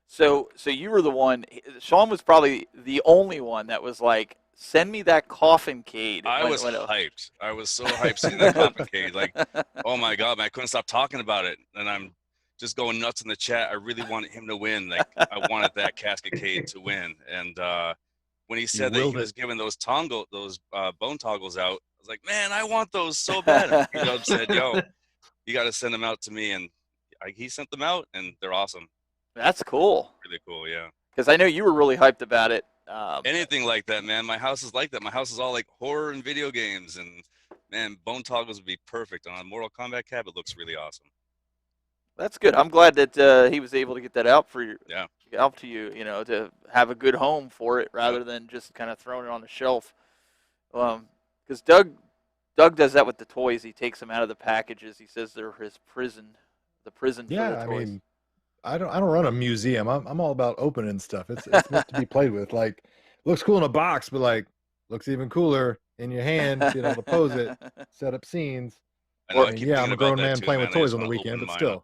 So you were the one. Sean was probably the only one that was like, send me that coffin cade. I was hyped. I was so hyped seeing that coffin cade. Like, oh my god, man, I couldn't stop talking about it, and I'm just going nuts in the chat. I really wanted him to win. Like, I wanted that casket cade to win. And when he said that he was giving those bone toggles out, I was like, man, I want those so bad. And P-Dub said, yo, you got to send them out to me, and he sent them out, and they're awesome. That's cool. Really cool, yeah. Because I know you were really hyped about it. Anything like that, man. My house is like that. My house is all like horror and video games, and man, bone toggles would be perfect on a Mortal Kombat cab. It looks really awesome. That's good. I'm glad that he was able to get that out for you. Yeah. Out to you, to have a good home for it rather than just kind of throwing it on the shelf. Because Doug does that with the toys. He takes them out of the packages. He says they're his prison, the prison for the toys. I mean, I don't run a museum. I'm all about opening stuff. It's meant to be played with. Like, looks cool in a box, but like looks even cooler in your hand. To pose it, set up scenes. I mean, I'm a grown man playing with toys on the weekend, but still.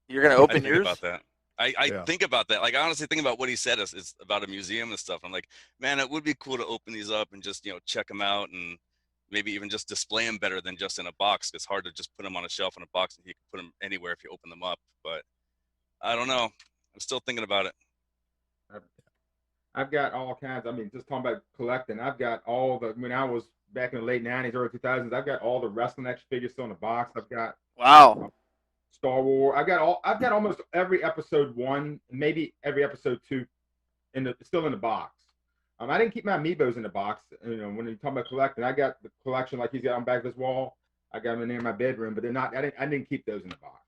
You're gonna open yours? About that. I think about that. Like, I honestly think about what he said. It's about a museum and stuff. I'm like, man, it would be cool to open these up and just check them out and maybe even just display them better than just in a box. It's hard to just put them on a shelf in a box, and you can put them anywhere if you open them up. But I don't know. I'm still thinking about it. I've got all kinds. I mean, just talking about collecting, I've got all the. When I was back in the late '90s, early 2000s, I've got all the wrestling action figures still in the box. I've got Star Wars. I've got almost every episode 1, maybe every episode 2, still in the box. I didn't keep my amiibos in the box. When you talk about collecting, I got the collection like he's got on the back of his wall. I got them in my bedroom, but they're not. I didn't keep those in the box.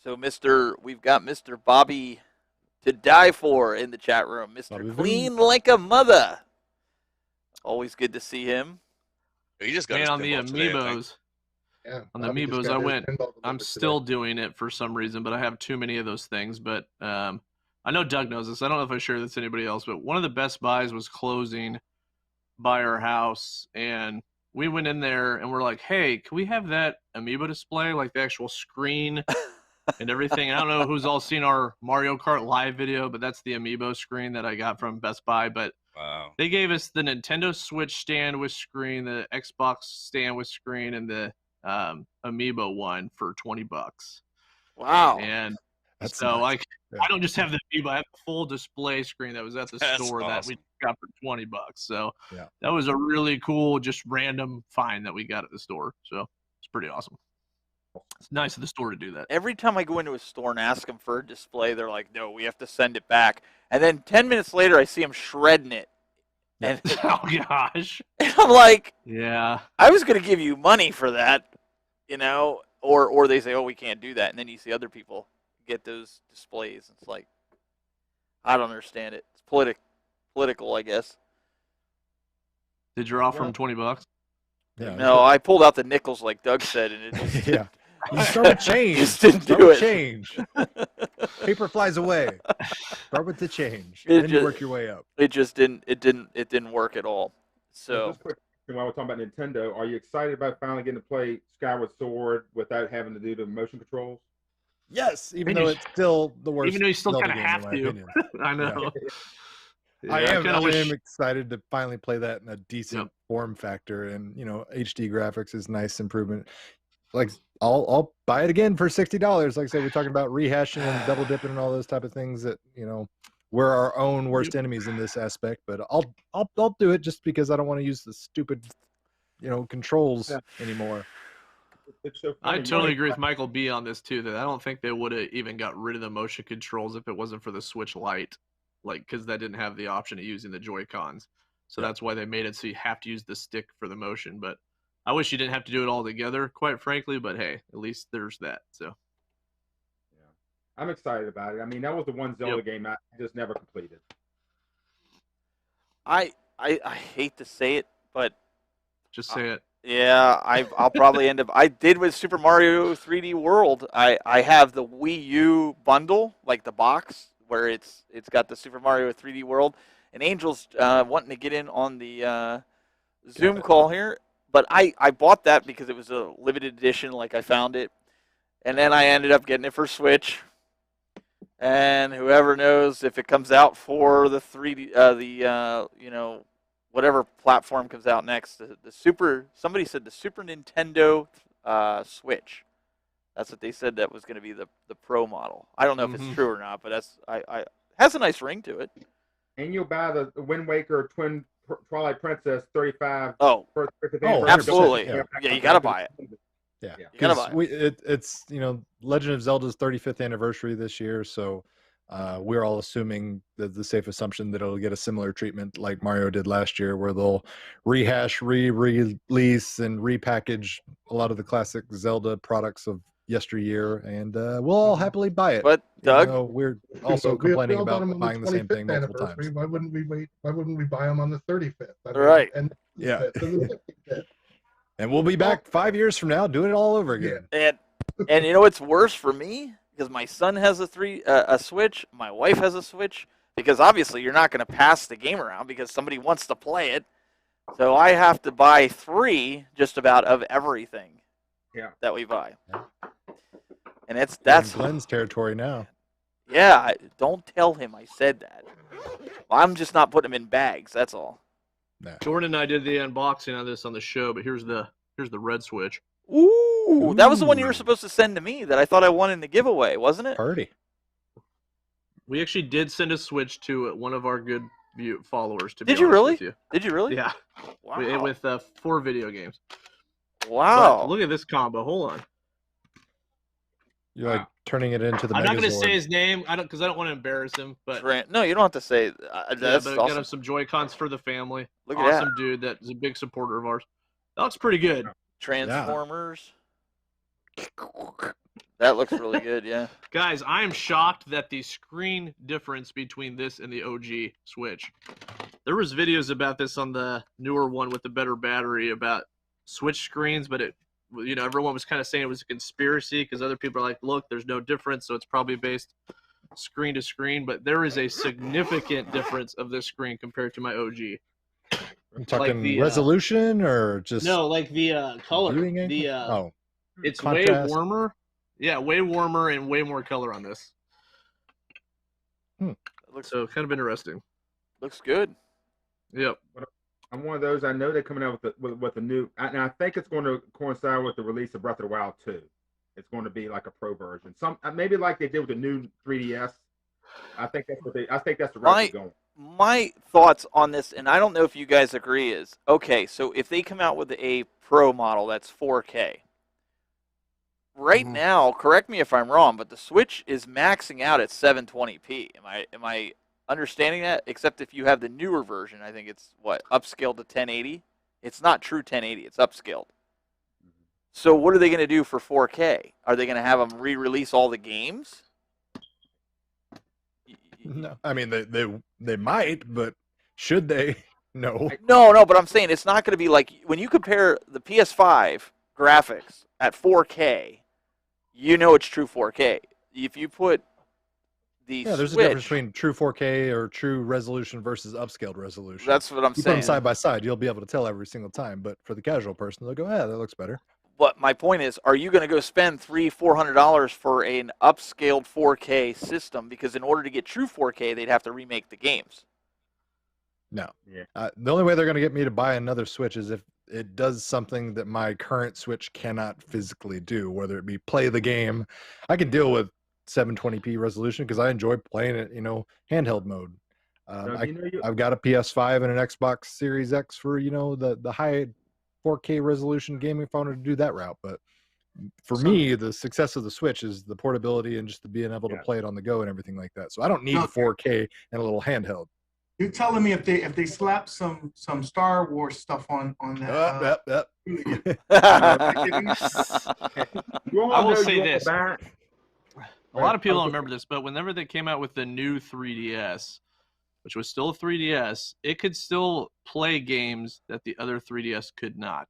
So, we've got Mr. Bobby to die for in the chat room. Mr. Clean like a mother. Always good to see him. He just got on the amiibos. Yeah. On the Bobby just Amiibos, got I his went. pinball delivered I'm today. still doing it for some reason, but I have too many of those things. But I know Doug knows this. I don't know if I share this to anybody else, but one of the Best Buys was closing by our house, and we went in there and we're like, "Hey, can we have that Amiibo display, like the actual screen and everything?" I don't know who's all seen our Mario Kart live video, but that's the Amiibo screen that I got from Best Buy. But Wow. they gave us the Nintendo Switch stand with screen, the Xbox stand with screen, and the Amiibo one for $20. Wow. And That's so nuts. I don't just have the Amiibo, I have the full display screen that was at the That's store that we awesome. got for $20. So Yeah. that was a really cool, just random find that we got at the store. So it's pretty awesome. It's nice of the store to do that. Every time I go into a store and ask them for a display, they're like, "No, we have to send it back." And then 10 minutes later, I see them shredding it. And, Oh gosh. and I'm like, Yeah. I was going to give you money for that, you know, or they say, "Oh, we can't do that." And then you see other people get those displays. It's like, I don't understand it. It's political, I guess. Did you offer them $20? Yeah. No, I pulled out the nickels like Doug said, and it just, Yeah. You start with change. just didn't Start do with it. change. Paper flies away. Start with the change. It Then you just- work your way up. It just didn't. It didn't work at all. So Just quick, while we're talking about Nintendo, are you excited about finally getting to play Skyward Sword without having to do the motion controls? Yes, even And though you- it's still the worst. Even though you still Zelda kind of game, in have my to. opinion. I know. I Yeah, am. kinda I wish- am excited to finally play that in a decent form factor, and HD graphics is nice improvement. Like I'll buy it again for $60. Like I said, we're talking about rehashing and double dipping and all those type of things that we're our own worst enemies in this aspect. But I'll do it just because I don't want to use the stupid controls anymore. It's so I funny. totally agree with Michael B on this too. That I don't think they would have even got rid of the motion controls if it wasn't for the Switch Lite, because that didn't have the option of using the Joy-Cons. So that's why they made it so you have to use the stick for the motion. But I wish you didn't have to do it all together, quite frankly. But hey, at least there's that. So I'm excited about it. I mean, that was the one Zelda game I just never completed. I hate to say it, but just say it. Yeah, I'll probably end up. I did with Super Mario 3D World. I have the Wii U bundle, like the box where it's got the Super Mario 3D World. And Angel's wanting to get in on the Zoom call here, but I bought that because it was a limited edition. Like I found it, and then I ended up getting it for Switch. And whoever knows if it comes out for the 3D, whatever platform comes out next, somebody said the Super Nintendo Switch. That's what they said that was going to be the Pro model. I don't know if it's true or not, but that's has a nice ring to it. And you'll buy the Wind Waker Twin Twilight Princess 35. Oh, absolutely. Yeah, you got to buy it. Yeah, you gotta buy it. It's Legend of Zelda's 35th anniversary this year, so we're all assuming that the safe assumption that it'll get a similar treatment like Mario did last year, where they'll rehash, re-release, and repackage a lot of the classic Zelda products of yesteryear, and we'll all happily buy it. But Doug, we're also complaining We all bought about them on buying the same thing multiple anniversary. times. Why wouldn't we wait? Why wouldn't we buy them on the 35th? Right. And Yeah. and the 55th. And we'll be back 5 years from now doing it all over again. And you know what's worse for me? Because my son has a Switch, my wife has a Switch, because obviously you're not going to pass the game around because somebody wants to play it. So I have to buy 3 just about of everything that we buy. And that's Glenn's territory now. Yeah, don't tell him I said that. I'm just not putting them in bags, that's all. Jordan and I did the unboxing on this on the show, but here's the red Switch. Ooh, that was the one you were supposed to send to me that I thought I won in the giveaway, wasn't it? Party. We actually did send a Switch to one of our good followers. To Did be you honest really? with you. Did you really? Yeah. Wow. With 4 video games. Wow. But look at this combo. Hold on. You're like turning it into the I'm not going to Megazord. say his name, because I don't want to embarrass him. But No, you don't have to say. That's but awesome. got him some Joy-Cons for the family. Look at awesome that. dude that is a big supporter of ours. That looks pretty good. Transformers. That looks really good, yeah. Guys, I am shocked that the screen difference between this and the OG Switch. There was videos about this on the newer one with the better battery about Switch screens, but it everyone was kind of saying it was a conspiracy because other people are like, look, there's no difference, so it's probably based screen to screen, but there is a significant difference of this screen compared to my OG. I'm talking resolution or just no, like the color. It's contrast. way warmer. Yeah, way warmer and way more color on this. So kind of interesting. Looks good. Yep. I'm one of those. I know they're coming out with the new, and I think it's going to coincide with the release of Breath of the Wild 2. It's going to be like a pro version. Maybe like they did with the new 3DS. I think that's the route they're going. My thoughts on this, and I don't know if you guys agree, is okay. So if they come out with a pro model that's 4K, right now, correct me if I'm wrong, but the Switch is maxing out at 720p. Am I understanding that? Except if you have the newer version, I think it's upscaled to 1080. It's not true 1080. It's upscaled. So what are they going to do for 4K? Are they going to have them re-release all the games? No, I mean they might, but should they? No. No, but I'm saying it's not going to be like when you compare the PS5 graphics at 4K, it's true 4K. If you put there's a difference between true 4K or true resolution versus upscaled resolution. That's what I'm saying. You put them side by side, you'll be able to tell every single time. But for the casual person, they'll go, that looks better. But my point is, are you going to go spend $300-400 for an upscaled 4K system? Because in order to get true 4K, they'd have to remake the games. No. Yeah. The only way they're going to get me to buy another Switch is if it does something that my current Switch cannot physically do, whether it be play the game. I can deal with 720p resolution because I enjoy playing it, handheld mode. I've got a PS5 and an Xbox Series X for, the high 4K resolution gaming phone to do that route. But for me, the success of the Switch is the portability and just the being able to play it on the go and everything like that. So I don't need the 4K and a little handheld. You're telling me if they slap some Star Wars stuff on that? I will say this. A lot of people don't remember this, but whenever they came out with the new 3DS, which was still a 3DS, it could still play games that the other 3DS could not.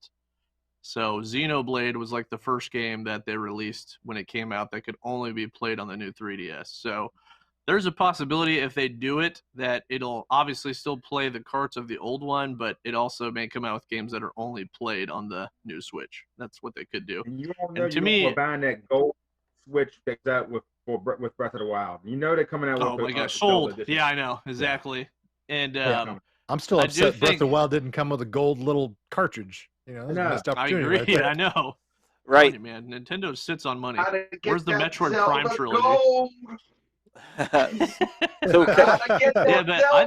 So Xenoblade was like the first game that they released when it came out that could only be played on the new 3DS. So there's a possibility if they do it that it'll obviously still play the carts of the old one, but it also may come out with games that are only played on the new Switch. That's what they could do. And you all know we're buying that gold Switch that's out with Breath of the Wild. They're coming out with oh my gosh, gold. Yeah, I know exactly. And I'm still upset Breath of the Wild didn't come with a gold little cartridge. That was a missed opportunity. I agree. Right I know. Right, man. Nintendo sits on money. Where's the Metroid Prime trilogy? I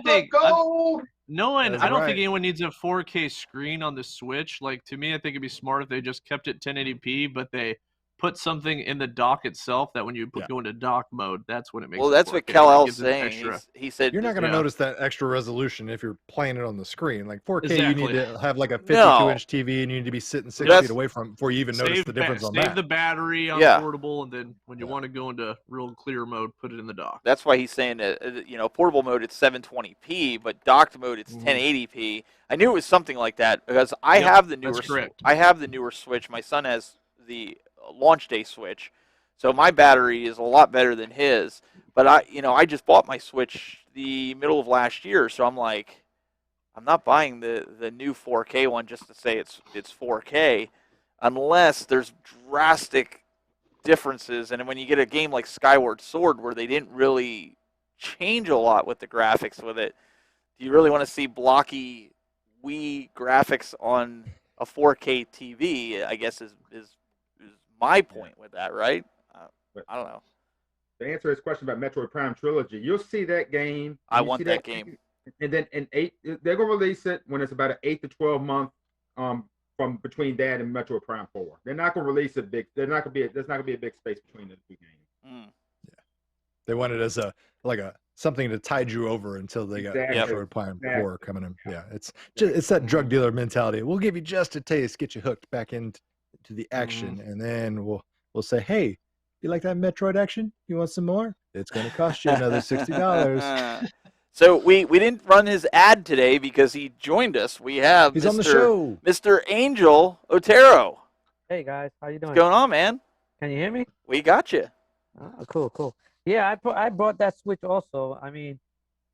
think I don't think anyone needs a 4K screen on the Switch. Like, to me, I think it'd be smart if they just kept it 1080p, but they put something in the dock itself that when you go into dock mode, that's when it makes. Well, that's what Kel-L's saying. He said you're not going to notice that extra resolution if you're playing it on the screen. Like 4K, exactly. You need to have like a 52-inch TV, and you need to be sitting 6 feet away from before you even notice the difference on that. Save the battery on portable, and then when you want to go into real clear mode, put it in the dock. That's why he's saying that portable mode it's 720p, but docked mode it's 1080p. I knew it was something like that because I have the newer. I have the newer Switch. My son has the launch day Switch, so my battery is a lot better than his. But I just bought my Switch the middle of last year, so I'm like, I'm not buying the new 4K one just to say it's 4K, unless there's drastic differences. And when you get a game like Skyward Sword where they didn't really change a lot with the graphics with it, do you really want to see blocky Wii graphics on a 4K TV? I guess is my point with that, right? I don't know. To answer his question about Metroid Prime Trilogy, you'll see that game. I want that game. And then they're gonna release it when it's about an 8 to 12 month from between that and Metroid Prime 4. They're not gonna release it big. There's not gonna be a big space between the two games. Yeah, they want it as a something to tide you over until they got Metroid Prime 4 coming in. Yeah, it's that drug dealer mentality. We'll give you just a taste, get you hooked back into the action, and then we'll say, hey, you like that Metroid action? You want some more? It's going to cost you another $60. So we didn't run his ad today because he joined us. He's on the show, Mr. Angel Otero. Hey guys, how you doing? What's going on, man? Can you hear me? We got you. Oh, cool. Yeah, I brought that Switch also. I mean,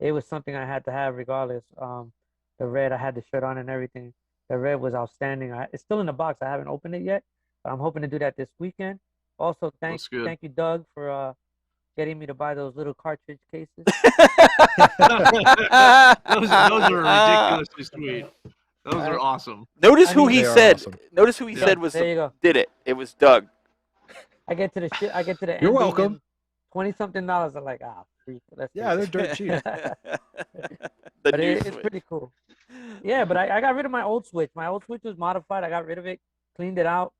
it was something I had to have regardless. The red, I had the shirt on and everything. The red was outstanding. It's still in the box. I haven't opened it yet, but I'm hoping to do that this weekend. Also, thank you, Doug, for getting me to buy those little cartridge cases. those are ridiculously sweet. Those are awesome. Notice who he said. Awesome. Notice who he said was did it. It was Doug. I get to the You're welcome. $20-something. I'm like, freak. They're dirt cheap. But it's pretty cool. Yeah, but I got rid of my old Switch. My old Switch was modified. I got rid of it, cleaned it out,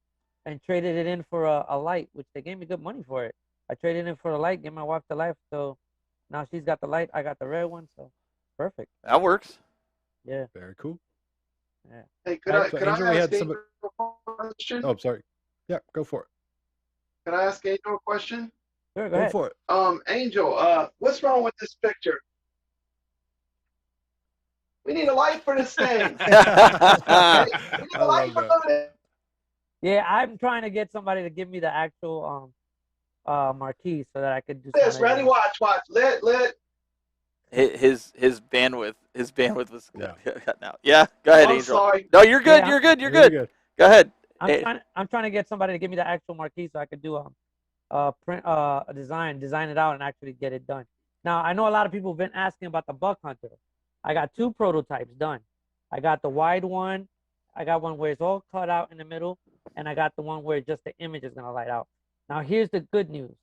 and traded it in for a light, which they gave me good money for it. I traded in for a light, gave my wife the light, so now she's got the light. I got the red one, so perfect. That works. Yeah. Very cool. Yeah. Hey, could I ask Angel a question? Oh, sorry. Yeah, go for it. Can I ask Angel a question? Sure, go for it. Angel, what's wrong with this picture? We need a light for this thing. We need a light for it. Yeah, I'm trying to get somebody to give me the actual marquee so that I could do this. Ready? Watch. Lit. His bandwidth was cut out. Yeah, go ahead, Angel. Sorry. No, you're good. You're good. Go ahead. I'm trying to get somebody to give me the actual marquee so I could do a design it out and actually get it done. Now I know a lot of people have been asking about the Buck Hunter. I got 2 prototypes done. I got the wide one. I got one where it's all cut out in the middle, and I got the one where just the image is gonna light out. Now here's the good news.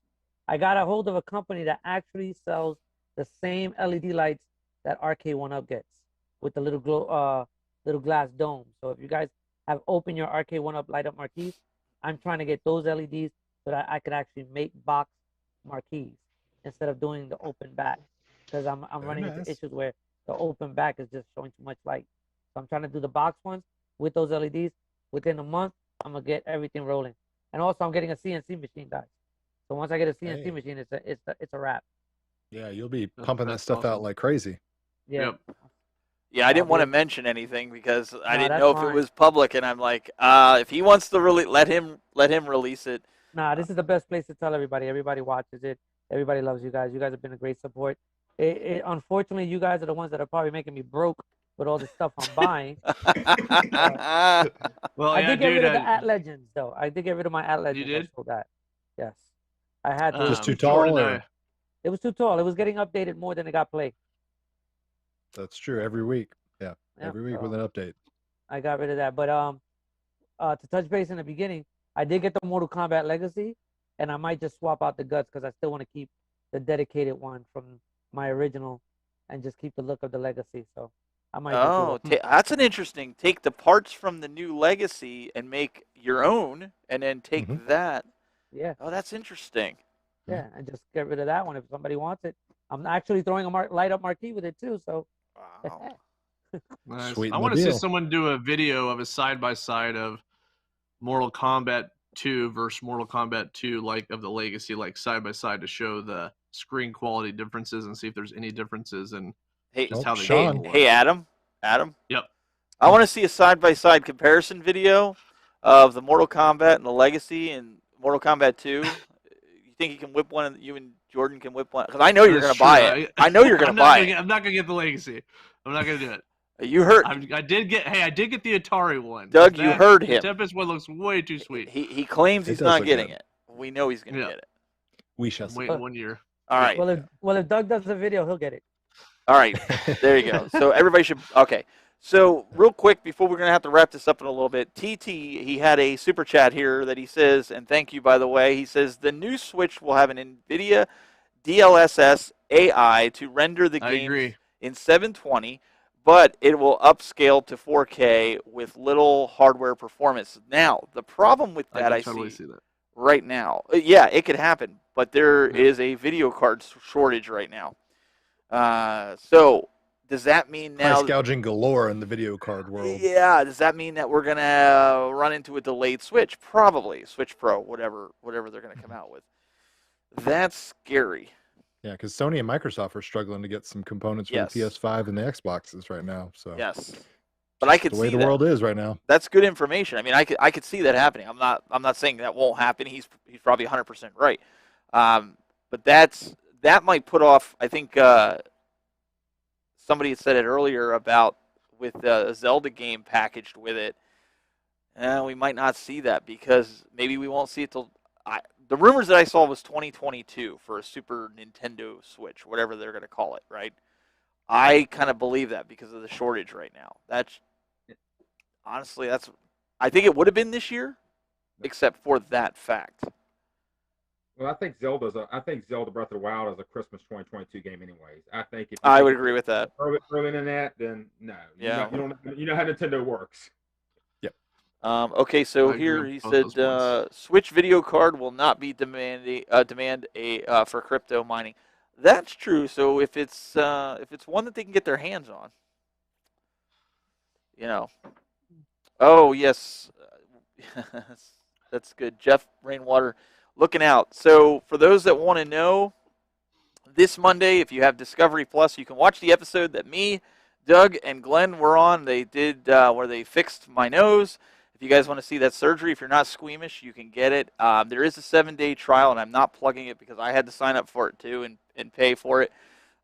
I got a hold of a company that actually sells the same LED lights that RK1UP gets with the little glass dome. So if you guys have opened your RK1UP light up marquees, I'm trying to get those LEDs so that I could actually make box marquees instead of doing the open back, because I'm running into issues where the open back is just showing too much light. So I'm trying to do the box ones with those LEDs. Within a month, I'm gonna get everything rolling. And also, I'm getting a CNC machine, guys. So once I get a CNC machine, it's a wrap. Yeah, you'll be pumping that stuff out like crazy. Yeah. Yep. Yeah, I didn't want to mention anything because I didn't know if it was public, and I'm like, if he wants to really let him release it. Nah, this is the best place to tell everybody. Everybody watches it. Everybody loves you guys. You guys have been a great support. Unfortunately, you guys are the ones that are probably making me broke with all the stuff I'm buying. Well, I did get rid of the At Legends, though. I did get rid of my At Legends. You did? I sold that. Yes. I had to. Just too tall? Or? It was too tall. It was getting updated more than it got played. That's true. Every week. Yeah. Every week with an update. I got rid of that. But to touch base in the beginning, I did get the Mortal Kombat Legacy, and I might just swap out the guts because I still want to keep the dedicated one from my original and just keep the look of the Legacy. So I might that's an interesting. Take the parts from the new Legacy and make your own, and then take that. Yeah. Oh, that's interesting. Yeah, and just get rid of that one if somebody wants it. I'm actually throwing a light up marquee with it too. So. Wow. Nice. I want to see someone do a video of a side-by-side of Mortal Kombat 2 versus Mortal Kombat 2, like of the Legacy, like side-by-side to show the screen quality differences and see if there's any differences in just how they Hey, Adam. Yep. I want to see a side-by-side comparison video of the Mortal Kombat and the Legacy and Mortal Kombat 2. You think you can whip one? You and Jordan can whip one? Because I know you're going to buy it. I know you're going to buy it. I'm not going to get the Legacy. I'm not going to do it. You heard. I did get the Atari one. Doug, you heard him. The Tempest one looks way too sweet. He claims he's not getting it. We know he's going to get it. We shall see. Wait 1 year. All right. Well, if Doug does the video, he'll get it. All right. There you go. So everybody should. Okay. So real quick, before we're going to have to wrap this up in a little bit, TT, he had a super chat here that he says, and thank you, by the way. He says, the new Switch will have an NVIDIA DLSS AI to render the game in 720, but it will upscale to 4K with little hardware performance. Now, the problem with that I totally see that right now, yeah, it could happen, but there is a video card shortage right now. So does that mean now price gouging galore in the video card world? Yeah. Does that mean that we're gonna run into a delayed Switch? Probably. Switch Pro, whatever they're gonna come out with. That's scary. Yeah, because Sony and Microsoft are struggling to get some components for the PS5 and the Xboxes right now. So yes. But I could The way see the that. world is right now. That's good information. I mean, I could see that happening. I'm not saying that won't happen. He's probably 100% right. But that might put off. I think somebody had said it earlier about with a Zelda game packaged with it. We might not see that because maybe we won't see it till. The rumors that I saw was 2022 for a Super Nintendo Switch, whatever they're going to call it, right? I kind of believe that because of the shortage right now. Honestly, I think it would have been this year, except for that fact. Well, I think Zelda Breath of the Wild is a Christmas 2022 game, anyways. I think if I would agree with that. Earlier than that, then no. Yeah. You know how Nintendo works. Yep. Okay, so here he said Switch video card will not be demand for crypto mining. That's true. So if it's one that they can get their hands on, Oh yes, that's good. Jeff Rainwater, looking out. So for those that want to know, this Monday, if you have Discovery Plus, you can watch the episode that me, Doug, and Glenn were on. They did where they fixed my nose. If you guys want to see that surgery, if you're not squeamish, you can get it. There is a 7-day trial, and I'm not plugging it because I had to sign up for it too and pay for it.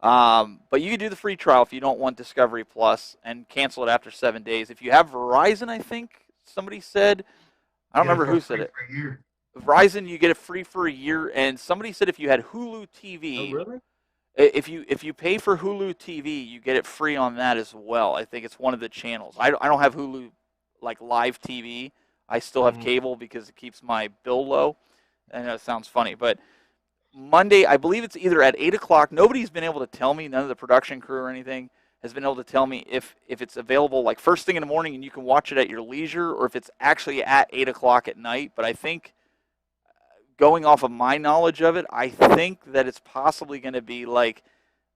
But you can do the free trial if you don't want Discovery Plus and cancel it after 7 days. If you have Verizon, I think somebody said, I don't remember who said it. Verizon, you get it free for a year, and somebody said if you had Hulu TV, Oh, really? if you pay for Hulu TV, you get it free on that as well. I think it's one of the channels. I don't have Hulu like live TV. I still have cable because it keeps my bill low. I know it sounds funny, but Monday, I believe it's either at 8 o'clock. Nobody's been able to tell me, none of the production crew or anything has been able to tell me if it's available like first thing in the morning and you can watch it at your leisure or if it's actually at 8 o'clock at night. But I think going off of my knowledge of it, I think that it's possibly going to be like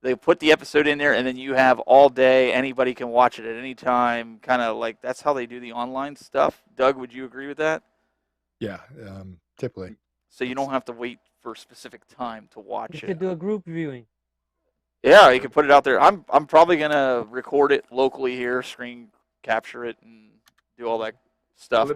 they put the episode in there and then you have all day. Anybody can watch it at any time. Kind of like that's how they do the online stuff. Doug, would you agree with that? Yeah, typically. So you don't have to wait for a specific time to watch it. You could do a group viewing. Yeah, you can put it out there. I'm probably gonna record it locally here, screen capture it, and do all that stuff.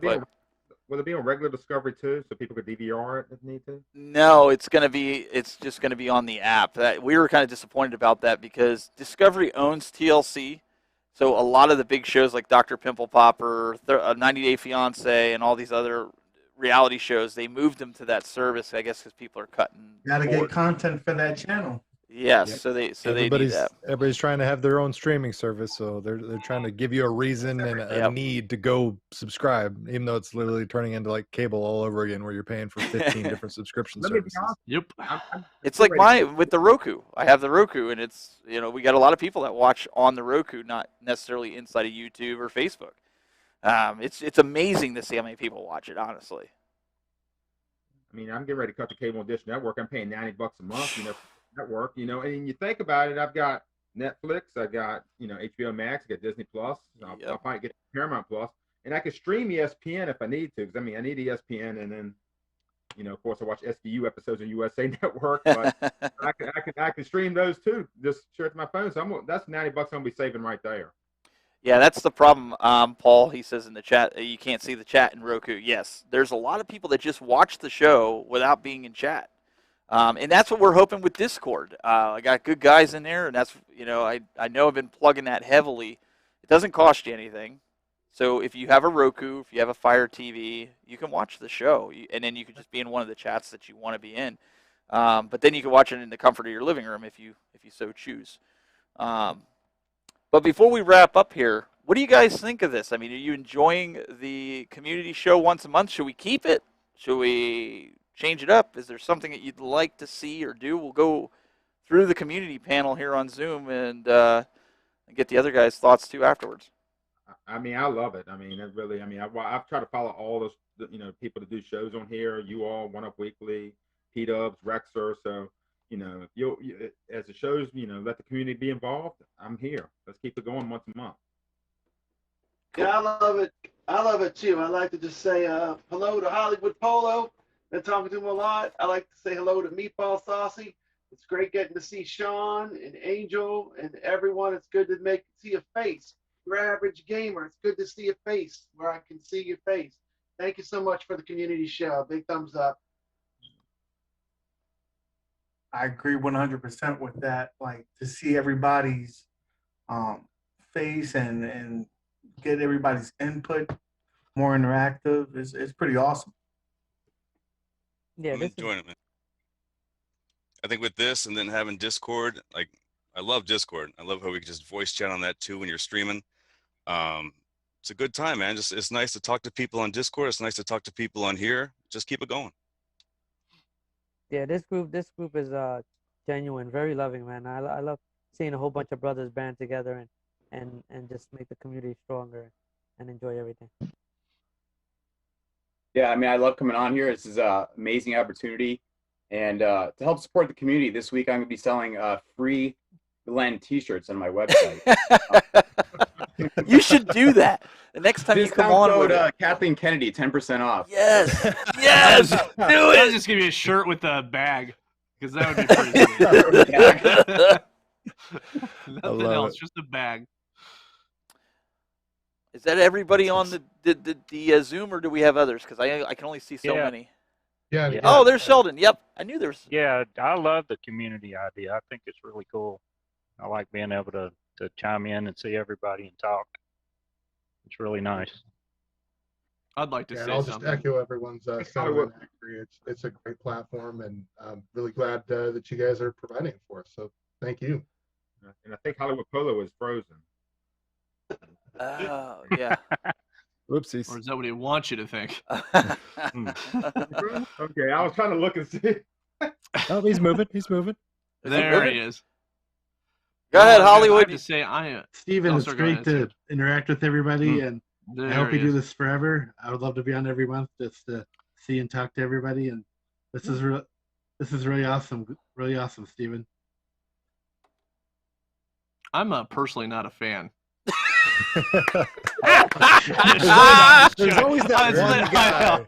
Will it be on regular Discovery too, so people could DVR it if need to? No, it's just gonna be on the app. We were kind of disappointed about that because Discovery owns TLC, so a lot of the big shows like Dr. Pimple Popper, 90 Day Fiance, and all these other reality shows, they moved them to that service. I guess because people are cutting. Gotta get content for that channel. Yes, yep. so they need that. Everybody's trying to have their own streaming service, so they're trying to give you a reason and a need to go subscribe, even though it's literally turning into like cable all over again, where you're paying for 15 different subscription services. Yep. It's like with the Roku. I have the Roku, and it's we got a lot of people that watch on the Roku, not necessarily inside of YouTube or Facebook. It's amazing to see how many people watch it, honestly. I mean, I'm getting ready to cut the cable and dish network. I'm paying $90 a month, for network, and you think about it, I've got Netflix, I got, HBO Max, I got Disney Plus, I'll probably get Paramount Plus, and I can stream ESPN if I need to, because I need ESPN, and then, of course, I watch SVU episodes on USA Network, but I can stream those too, just straight to my phone. So that's $90 I'm gonna be saving right there. Yeah, that's the problem, Paul. He says in the chat, you can't see the chat in Roku. Yes, there's a lot of people that just watch the show without being in chat. And that's what we're hoping with Discord. I got good guys in there, and that's, I know I've been plugging that heavily. It doesn't cost you anything. So if you have a Roku, if you have a Fire TV, you can watch the show, and then you can just be in one of the chats that you want to be in. But then you can watch it in the comfort of your living room if you so choose. But before we wrap up here, what do you guys think of this? I mean, are you enjoying the community show once a month? Should we keep it? Should we change it up? Is there something that you'd like to see or do? We'll go through the community panel here on Zoom and get the other guys' thoughts too afterwards. I mean, I love it. I mean, it really. I mean, I've tried to follow all those people that do shows on here. You all, One Up Weekly, P-Dubs, Rexer. So if you as the shows, let the community be involved. I'm here. Let's keep it going once a month. Yeah, I love it. I love it too. I like to just say hello to Hollywood Polo. Been talking to him a lot. I like to say hello to Meatball Saucy. It's great getting to see Sean and Angel and everyone. It's good to see a face your average gamer. It's good to see a face where I can see your face. Thank you so much for the community show. Big thumbs up. I agree 100% with that. Like to see everybody's face and get everybody's input more interactive is pretty awesome. Yeah, I'm enjoying it, man. I think with this and then having Discord, like I love Discord. I love how we can just voice chat on that too when you're streaming. It's a good time, man. Just it's nice to talk to people on Discord. It's nice to talk to people on here. Just keep it going. Yeah, this group is genuine, very loving, man. I love seeing a whole bunch of brothers band together and just make the community stronger and enjoy everything. Yeah, I mean, I love coming on here. This is an amazing opportunity. And to help support the community, this week I'm going to be selling free Glenn t-shirts on my website. You should do that. The next time you come on code, with Kathleen Kennedy, 10% off. Yes. Yes. Do it. I'll just give you a shirt with a bag, because that would be pretty sweet. Nothing else, just a bag. Is that everybody on the Zoom, or do we have others? Because I can only see so many. Yeah. Oh, there's Sheldon. Yep, I knew there was. Yeah, I love the community idea. I think it's really cool. I like being able to chime in and see everybody and talk. It's really nice. I'd like to say I'll something. just echo everyone's sentiment. It's a great platform, and I'm really glad that you guys are providing it for us. So thank you. And I think Hollywood Polo is frozen. Oh, yeah. Whoopsies. Or is that what he wants you to think? Okay, I was trying to look and see. Oh, he's moving. He's moving. There he is. Go ahead, Hollywood. I have to say, Steven, it's great to interact with everybody, and There I hope he you do is. this forever. I would love to be on every month just to see and talk to everybody, and this is really awesome, Steven. I'm personally not a fan. There's always that one guy.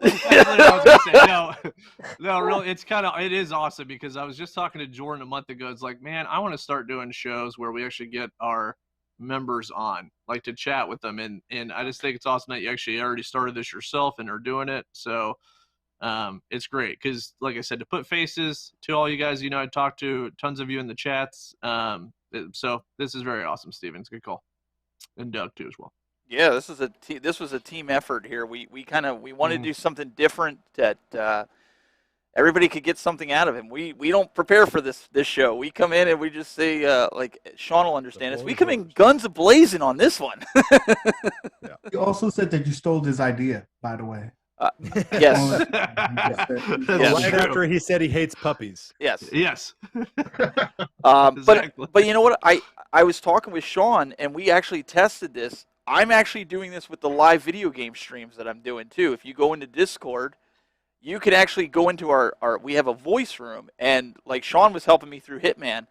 No, really, it is awesome, because I was just talking to Jordan a month ago. It's like, man, I want to start doing shows where we actually get our members on, like to chat with them, and I just think it's awesome that you actually already started this yourself and are doing it. So it's great, because like I said, to put faces to all you guys, I talked to tons of you in the chats. So this is very awesome, Steven. It's a good call. And Doug too as well. Yeah, this was a team effort here. We wanted to do something different that everybody could get something out of him. We don't prepare for this show. We come in and we just say, like Sean will understand this. We come in guns a-blazing on this one. Yeah. You also said that you stole this idea, by the way. Yes. Right after he said he hates puppies. Yes. Yes. But you know what? I was talking with Sean, and we actually tested this. I'm actually doing this with the live video game streams that I'm doing too. If you go into Discord, you can actually go into our we have a voice room, and like Sean was helping me through Hitman,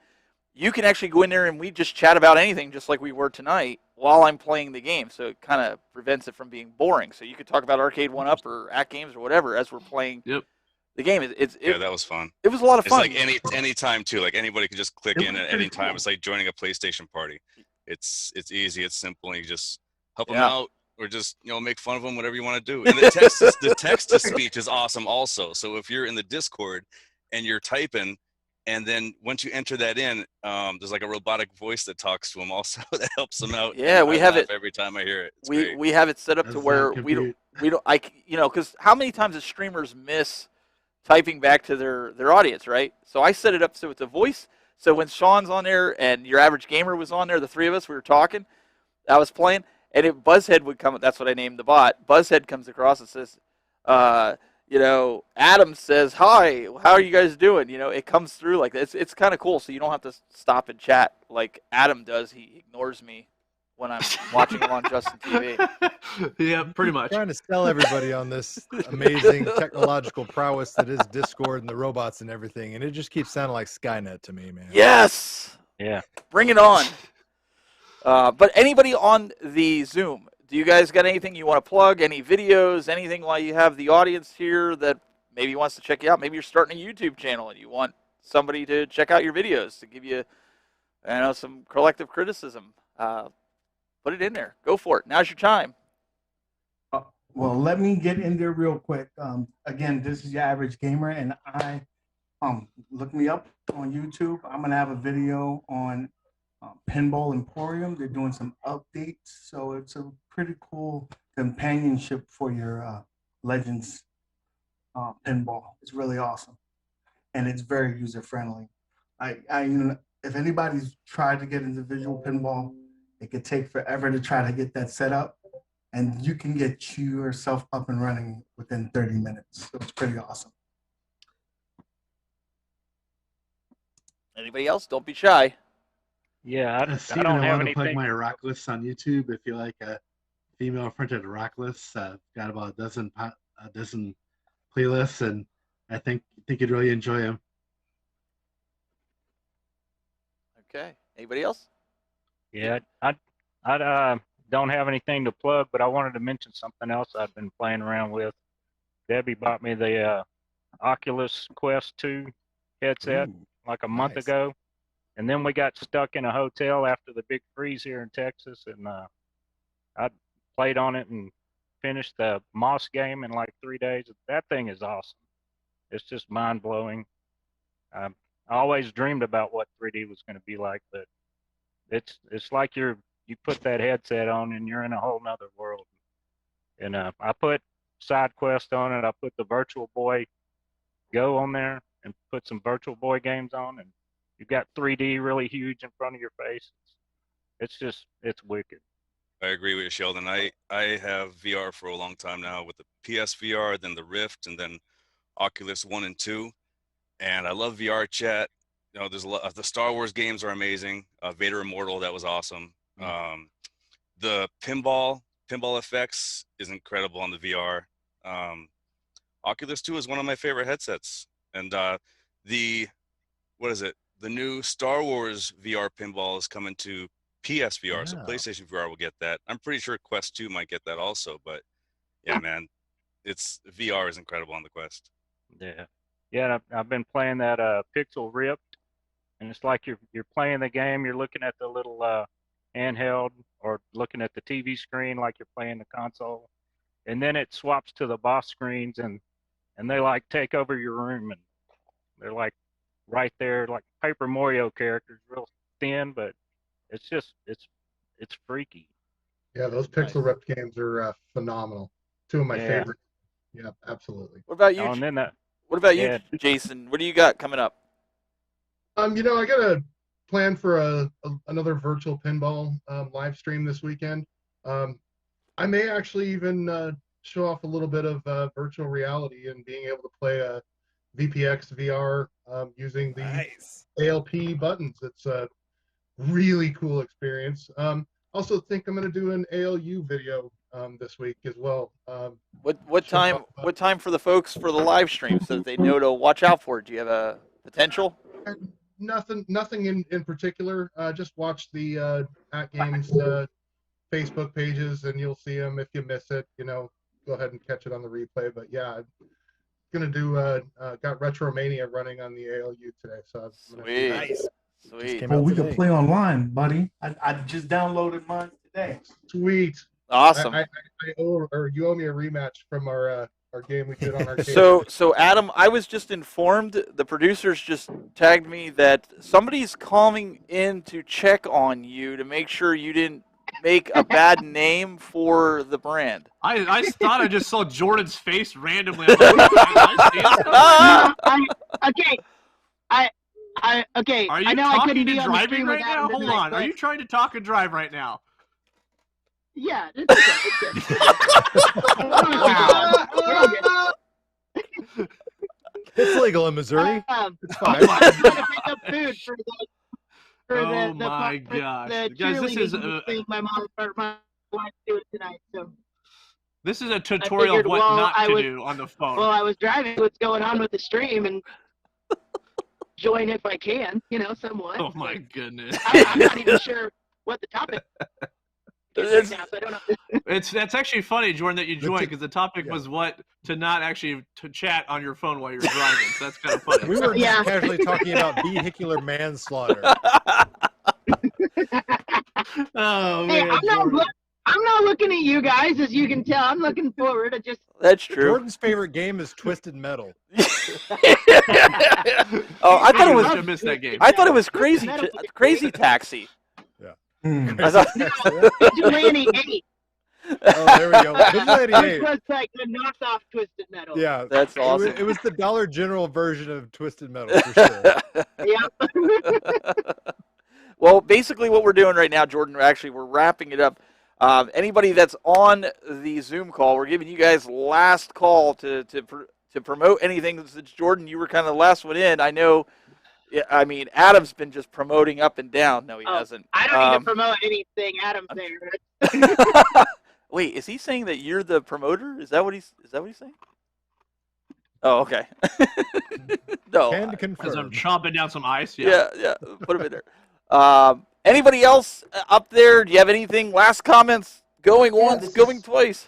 you can actually go in there and we just chat about anything, just like we were tonight, while I'm playing the game. So it kind of prevents it from being boring. So you could talk about Arcade 1-Up or Act Games or whatever as we're playing the game. Yeah, that was fun. It was a lot of fun. It's like any time too. Like anybody can just click in at any time. It's like joining a PlayStation party. It's easy. It's simple. And you just help them out, or just make fun of them, whatever you want to do. And the text to speech is awesome also. So if you're in the Discord and you're typing, and then once you enter that in, there's like a robotic voice that talks to them also that helps them out. Yeah, we have it every time I hear it. We have it set up to where we don't because how many times do streamers miss typing back to their audience, right? So I set it up so it's a voice. So when Sean's on there and your average gamer was on there, the three of us, we were talking, I was playing, and Buzzhead would come. That's what I named the bot. Buzzhead comes across and says, Adam says, "Hi, how are you guys doing?" It comes through like that. It's kind of cool. So you don't have to stop and chat like Adam does. He ignores me when I'm watching him on Justin TV. Yeah, pretty much. Trying to sell everybody on this amazing technological prowess that is Discord and the robots and everything, and it just keeps sounding like Skynet to me, man. Yes. Yeah. Bring it on. But anybody on the Zoom, do you guys got anything you want to plug? Any videos? Anything while you have the audience here that maybe wants to check you out? Maybe you're starting a YouTube channel and you want somebody to check out your videos to give you, some collective criticism. Put it in there. Go for it. Now's your time. Well, let me get in there real quick. Again, this is your average gamer, and look me up on YouTube. I'm gonna have a video on Pinball Emporium. They're doing some updates, so it's a pretty cool companionship for your Legends pinball. It's really awesome, and it's very user friendly. If anybody's tried to get into visual pinball, it could take forever to try to get that set up, and you can get yourself up and running within 30 minutes. So it's pretty awesome. Anybody else? Don't be shy. Yeah, I don't have anything. Plug my rock list on YouTube if you like a female printed rock list. Got about a dozen playlists, and I think you'd really enjoy them. Okay. Anybody else? Yeah, I don't have anything to plug, but I wanted to mention something else I've been playing around with. Debbie bought me the Oculus Quest 2 headset like a month ago, and then we got stuck in a hotel after the big freeze here in Texas, and I played on it and finished the Moss game in like 3 days. That thing is awesome. It's just mind-blowing. I always dreamed about what 3D was going to be like, but it's like you put that headset on and you're in a whole nother world. And I put Side Quest on it. I put the Virtual Boy Go on there and put some Virtual Boy games on, and you've got 3D really huge in front of your face. It's wicked. I agree with you, Sheldon. I have VR for a long time now with the PSVR, then the Rift, and then Oculus 1 and 2. And I love VR chat. You know, there's a lot, the Star Wars games are amazing. Vader Immortal, that was awesome. The pinball effects is incredible on the VR. Oculus 2 is one of my favorite headsets. And the new Star Wars VR pinball is coming to PSVR, so PlayStation VR will get that. I'm pretty sure Quest 2 might get that also, but yeah, man, VR is incredible on the Quest. Yeah, I've been playing that Pixel Ripped, and it's like you're playing the game, you're looking at the little handheld or looking at the TV screen like you're playing the console, and then it swaps to the boss screens, and they like take over your room, and they're like right there, like Paper Mario characters, real thin, but it's freaky. Yeah, those Pixel Ripped games are phenomenal. Two of my favorites. Yeah, absolutely. What about you? What about you, Jason? What do you got coming up? I got a plan for another virtual pinball live stream this weekend. I may actually even show off a little bit of virtual reality and being able to play a VPX VR using the ALP buttons. It's a really cool experience. Also think I'm going to do an ALU video this week as well. What time for the folks for the live stream so that they know to watch out for it? Do you have a potential? Nothing in particular. Just watch the At Games Facebook pages and you'll see them. If you miss it, go ahead and catch it on the replay. But yeah, I'm gonna do got Retromania running on the ALU today. So Sweet. Well, we can play online, buddy. I just downloaded mine today. Sweet. Awesome. You owe me a rematch from our game we did on our game. So Adam, I was just informed, the producers just tagged me that somebody's calling in to check on you to make sure you didn't make a bad name for the brand. I thought I just saw Jordan's face randomly. Okay. Are you I know talking I couldn't be and on the driving stream right without now? him Hold tonight, on. but- Are you trying to talk and drive right now? Yeah, it's okay. Wow. It's legal in Missouri. It's fine. I'm gonna pick up food for the my gosh. the Guys, this is thing my wife doing tonight. So this is a tutorial of what not to do on the phone. Well, I was driving. What's going on with the stream and join if I can, somewhat. Oh my goodness. I'm not even sure what the topic is right now, so I don't know. That's actually funny, Jordan, that you joined because the topic was what to not actually to chat on your phone while you're driving. So that's kind of funny. We were just casually talking about vehicular manslaughter. Oh Hey, man, I'm not looking at you guys, as you can tell. I'm looking forward. That's true. Jordan's favorite game is Twisted Metal. Oh, I thought it was. I missed that game. I thought it was Crazy Taxi. Yeah. I thought... Vigilante 8. Oh, there we go. Vigilante 8. Which was like the knockoff Twisted Metal. Yeah, that's awesome. It was the Dollar General version of Twisted Metal, for sure. Yeah. Well, basically what we're doing right now, Jordan, actually, we're wrapping it up. Anybody that's on the Zoom call, we're giving you guys last call to promote anything. Since Jordan, you were kind of the last one in. I know. I mean, Adam's been just promoting up and down. No, he hasn't. I don't need to promote anything. Adam's there. Wait, is he saying that you're the promoter? Is that what he's saying? Oh, okay. No. Can confirm. Because I'm chomping down some ice. Yeah. Put him in there. Anybody else up there? Do you have anything? Last comments? Going once, going twice.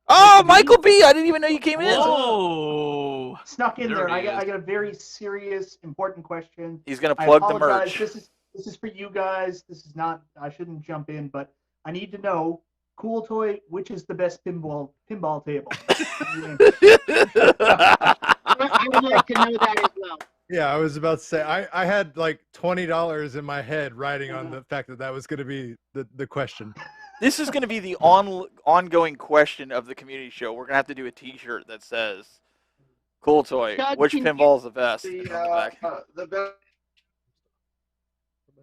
Oh, Michael B! I didn't even know you came in. Oh, snuck in there. I got a very serious, important question. He's gonna plug the merch. This is for you guys. This is not. I shouldn't jump in, but I need to know. Cool Toy, which is the best pinball table? I would like to know that as well. Yeah, I was about to say I had like $20 in my head riding on the fact that was going to be the question. This is going to be the ongoing question of the community show. We're going to have to do a T-shirt that says "Cool Toy, Doug, which pinball is the best?" The best.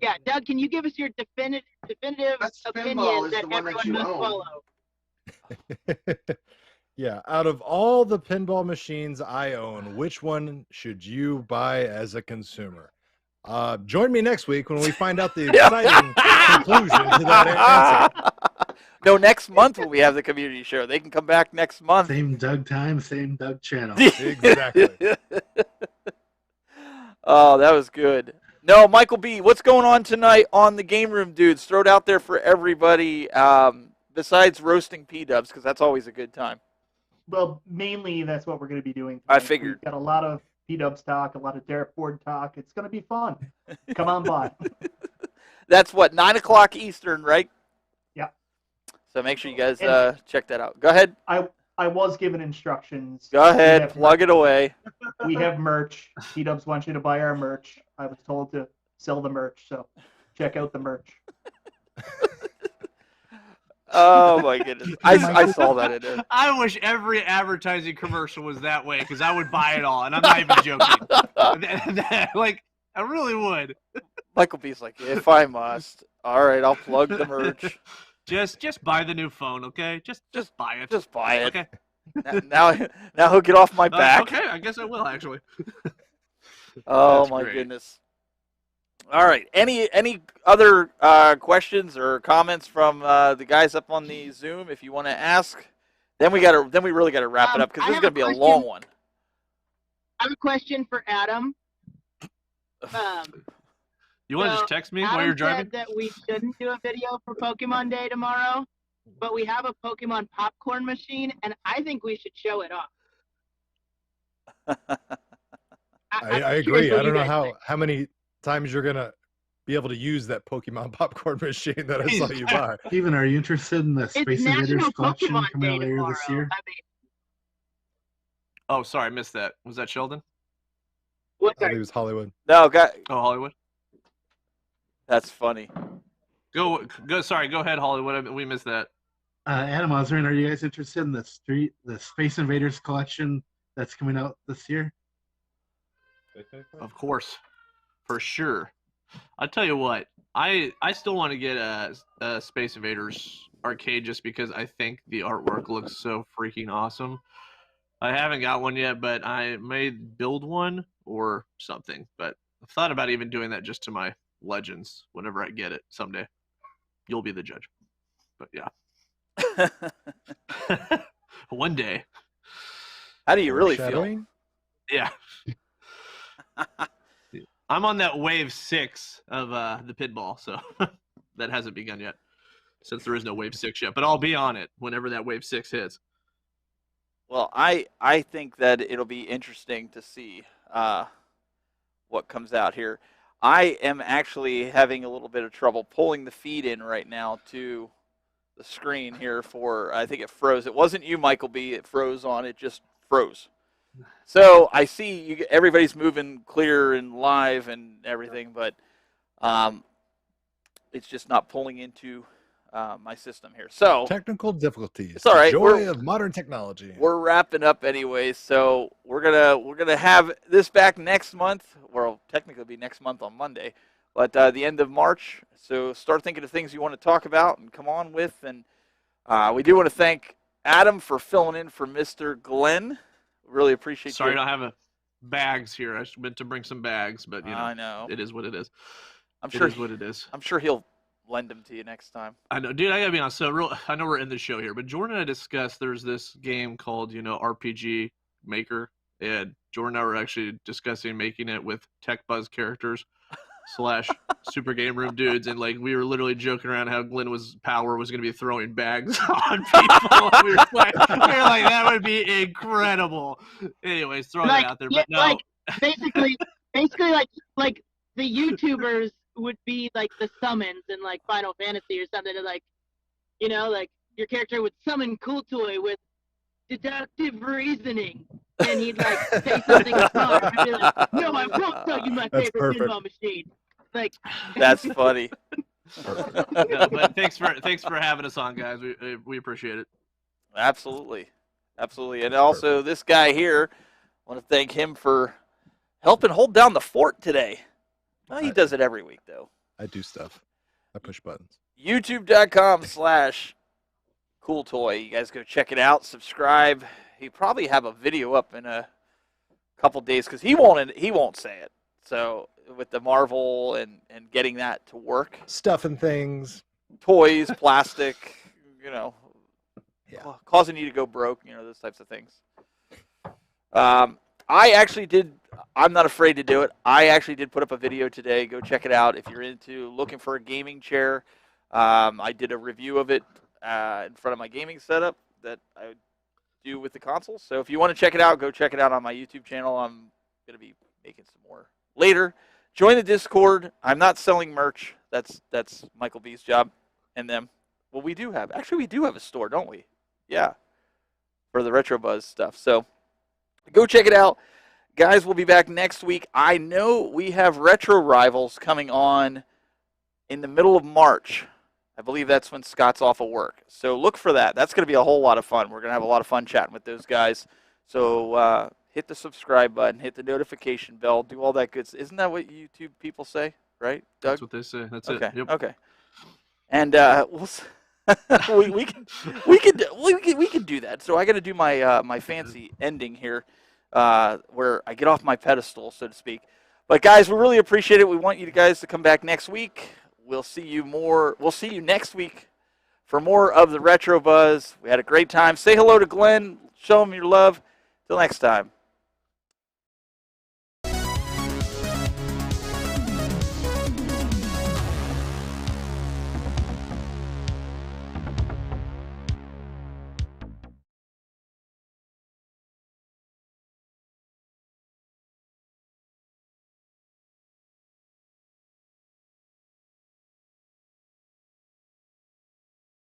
Yeah, Doug, can you give us your definitive opinion that everyone must follow? Yeah, out of all the pinball machines I own, which one should you buy as a consumer? Join me next week when we find out the exciting conclusion to that answer. No, next month when we have the community show. They can come back next month. Same Doug time, same Doug channel. Exactly. Oh, that was good. No, Michael B., what's going on tonight on the Game Room, dudes? Throw it out there for everybody, besides roasting P-dubs, because that's always a good time. Well, mainly that's what we're going to be doing I tonight. figured. We've got a lot of P-dubs talk, a lot of Derek Ford talk. It's going to be fun. Come on by. That's what, 9 o'clock Eastern, right? Yeah. So make sure you guys check that out. Go ahead. I was given instructions. Go ahead, plug it away. We have merch. P-dubs want you to buy our merch. I was told to sell the merch, so check out the merch. Oh my goodness! I saw that in there. I wish every advertising commercial was that way, because I would buy it all, and I'm not even joking. Like, I really would. Michael B's like, if I must. All right, I'll plug the merch. Just buy the new phone, okay? Just buy it. Just buy it. Okay. Now he'll get off my back. Okay, I guess I will actually. Oh That's my great. goodness! All right, any other questions or comments from the guys up on the Zoom? If you want to ask, then we really gotta wrap it up, because this is gonna be a long one. I have a question for Adam. You want to just text me while you're driving? Adam said that we shouldn't do a video for Pokemon Day tomorrow, but we have a Pokemon popcorn machine, and I think we should show it off. I agree. I don't know how many times you're gonna be able to use that Pokemon popcorn machine that I saw you buy. Steven, are you interested in the Space Invaders National collection Pokemon coming Day out later this tomorrow. year? Oh, sorry, I missed that. Was that Sheldon? I think it was Hollywood. No, Oh, Hollywood. that's funny. Go. Sorry, go ahead, Hollywood. We missed that. Adam, I was wondering, are you guys interested in the Space Invaders collection that's coming out this year? Of course, for sure. I'll tell you what. I still want to get a Space Invaders arcade, just because I think the artwork looks so freaking awesome. I haven't got one yet, but I may build one or something. But I've thought about even doing that just to my Legends whenever I get it someday. You'll be the judge. But yeah. One day. How do you really feel? Yeah. I'm on that wave 6 of the pinball, so that hasn't begun yet, since there is no wave 6 yet. But I'll be on it whenever that wave 6 hits. Well, I think that it'll be interesting to see what comes out here. I am actually having a little bit of trouble pulling the feed in right now to the screen here for, I think it froze. It wasn't you, Michael B. It froze on. It just froze. So I see everybody's moving clear and live and everything, but it's just not pulling into my system here. So technical difficulties. It's all right. Joy of modern technology. We're wrapping up anyway, so we're gonna have this back next month. Well, technically, it'll be next month on Monday, but the end of March. So start thinking of things you want to talk about and come on with. And we do want to thank Adam for filling in for Mr. Glenn. Really appreciate. Sorry, I don't have bags here. I meant to bring some bags, but I know it is what it is. I'm sure it is what it is. I'm sure he'll lend them to you next time. I know, dude. I gotta be honest. So, I know we're in the show here, but Jordan and I discussed there's this game called, RPG Maker, and Jordan and I were actually discussing making it with Tech Buzz characters / Super Game Room dudes, and like we were literally joking around how Glenn Power was gonna be throwing bags on people. we were like, that would be incredible. Anyways, throwing it out there. But no, like basically like the YouTubers would be like the summons in like Final Fantasy or something, and like your character would summon Cool Toy with deductive reasoning, and he'd like say something smart and be like, "No, I won't tell you my favorite pinball machine." Like that's funny. No, but thanks for having us on, guys. We appreciate it. Absolutely, and also this guy here, I want to thank him for helping hold down the fort today. Well, he does it every week, though. I do stuff. I push buttons. YouTube.com/CoolToy. You guys go check it out. Subscribe. He probably have a video up in a couple days because he won't say it. So with the Marvel and getting that to work, stuff and things, toys, plastic, causing you to go broke. Those types of things. I actually did. I'm not afraid to do it. I actually did put up a video today. Go check it out if you're looking for a gaming chair. I did a review of it in front of my gaming setup that I do with the console. So if you want to check it out, go check it out on my YouTube channel. I'm going to be making some more later. Join the Discord. I'm not selling merch. That's Michael B's job and them. Well, we do have a store, don't we? Yeah, for the Retro Buzz stuff. So go check it out. Guys, we'll be back next week. I know we have Retro Rivals coming on in the middle of March. I believe that's when Scott's off of work. So look for that. That's going to be a whole lot of fun. We're going to have a lot of fun chatting with those guys. So hit the subscribe button, hit the notification bell, do all that good stuff. Isn't that what YouTube people say, right, Doug? That's what they say. That's okay. it. Yep. Okay. And we can do that. So I got to do my fancy ending here. Where I get off my pedestal, so to speak. But guys, we really appreciate it. We want you guys to come back next week. We'll see you next week for more of the Retro Buzz. We had a great time. Say hello to Glenn. Show him your love. Till next time.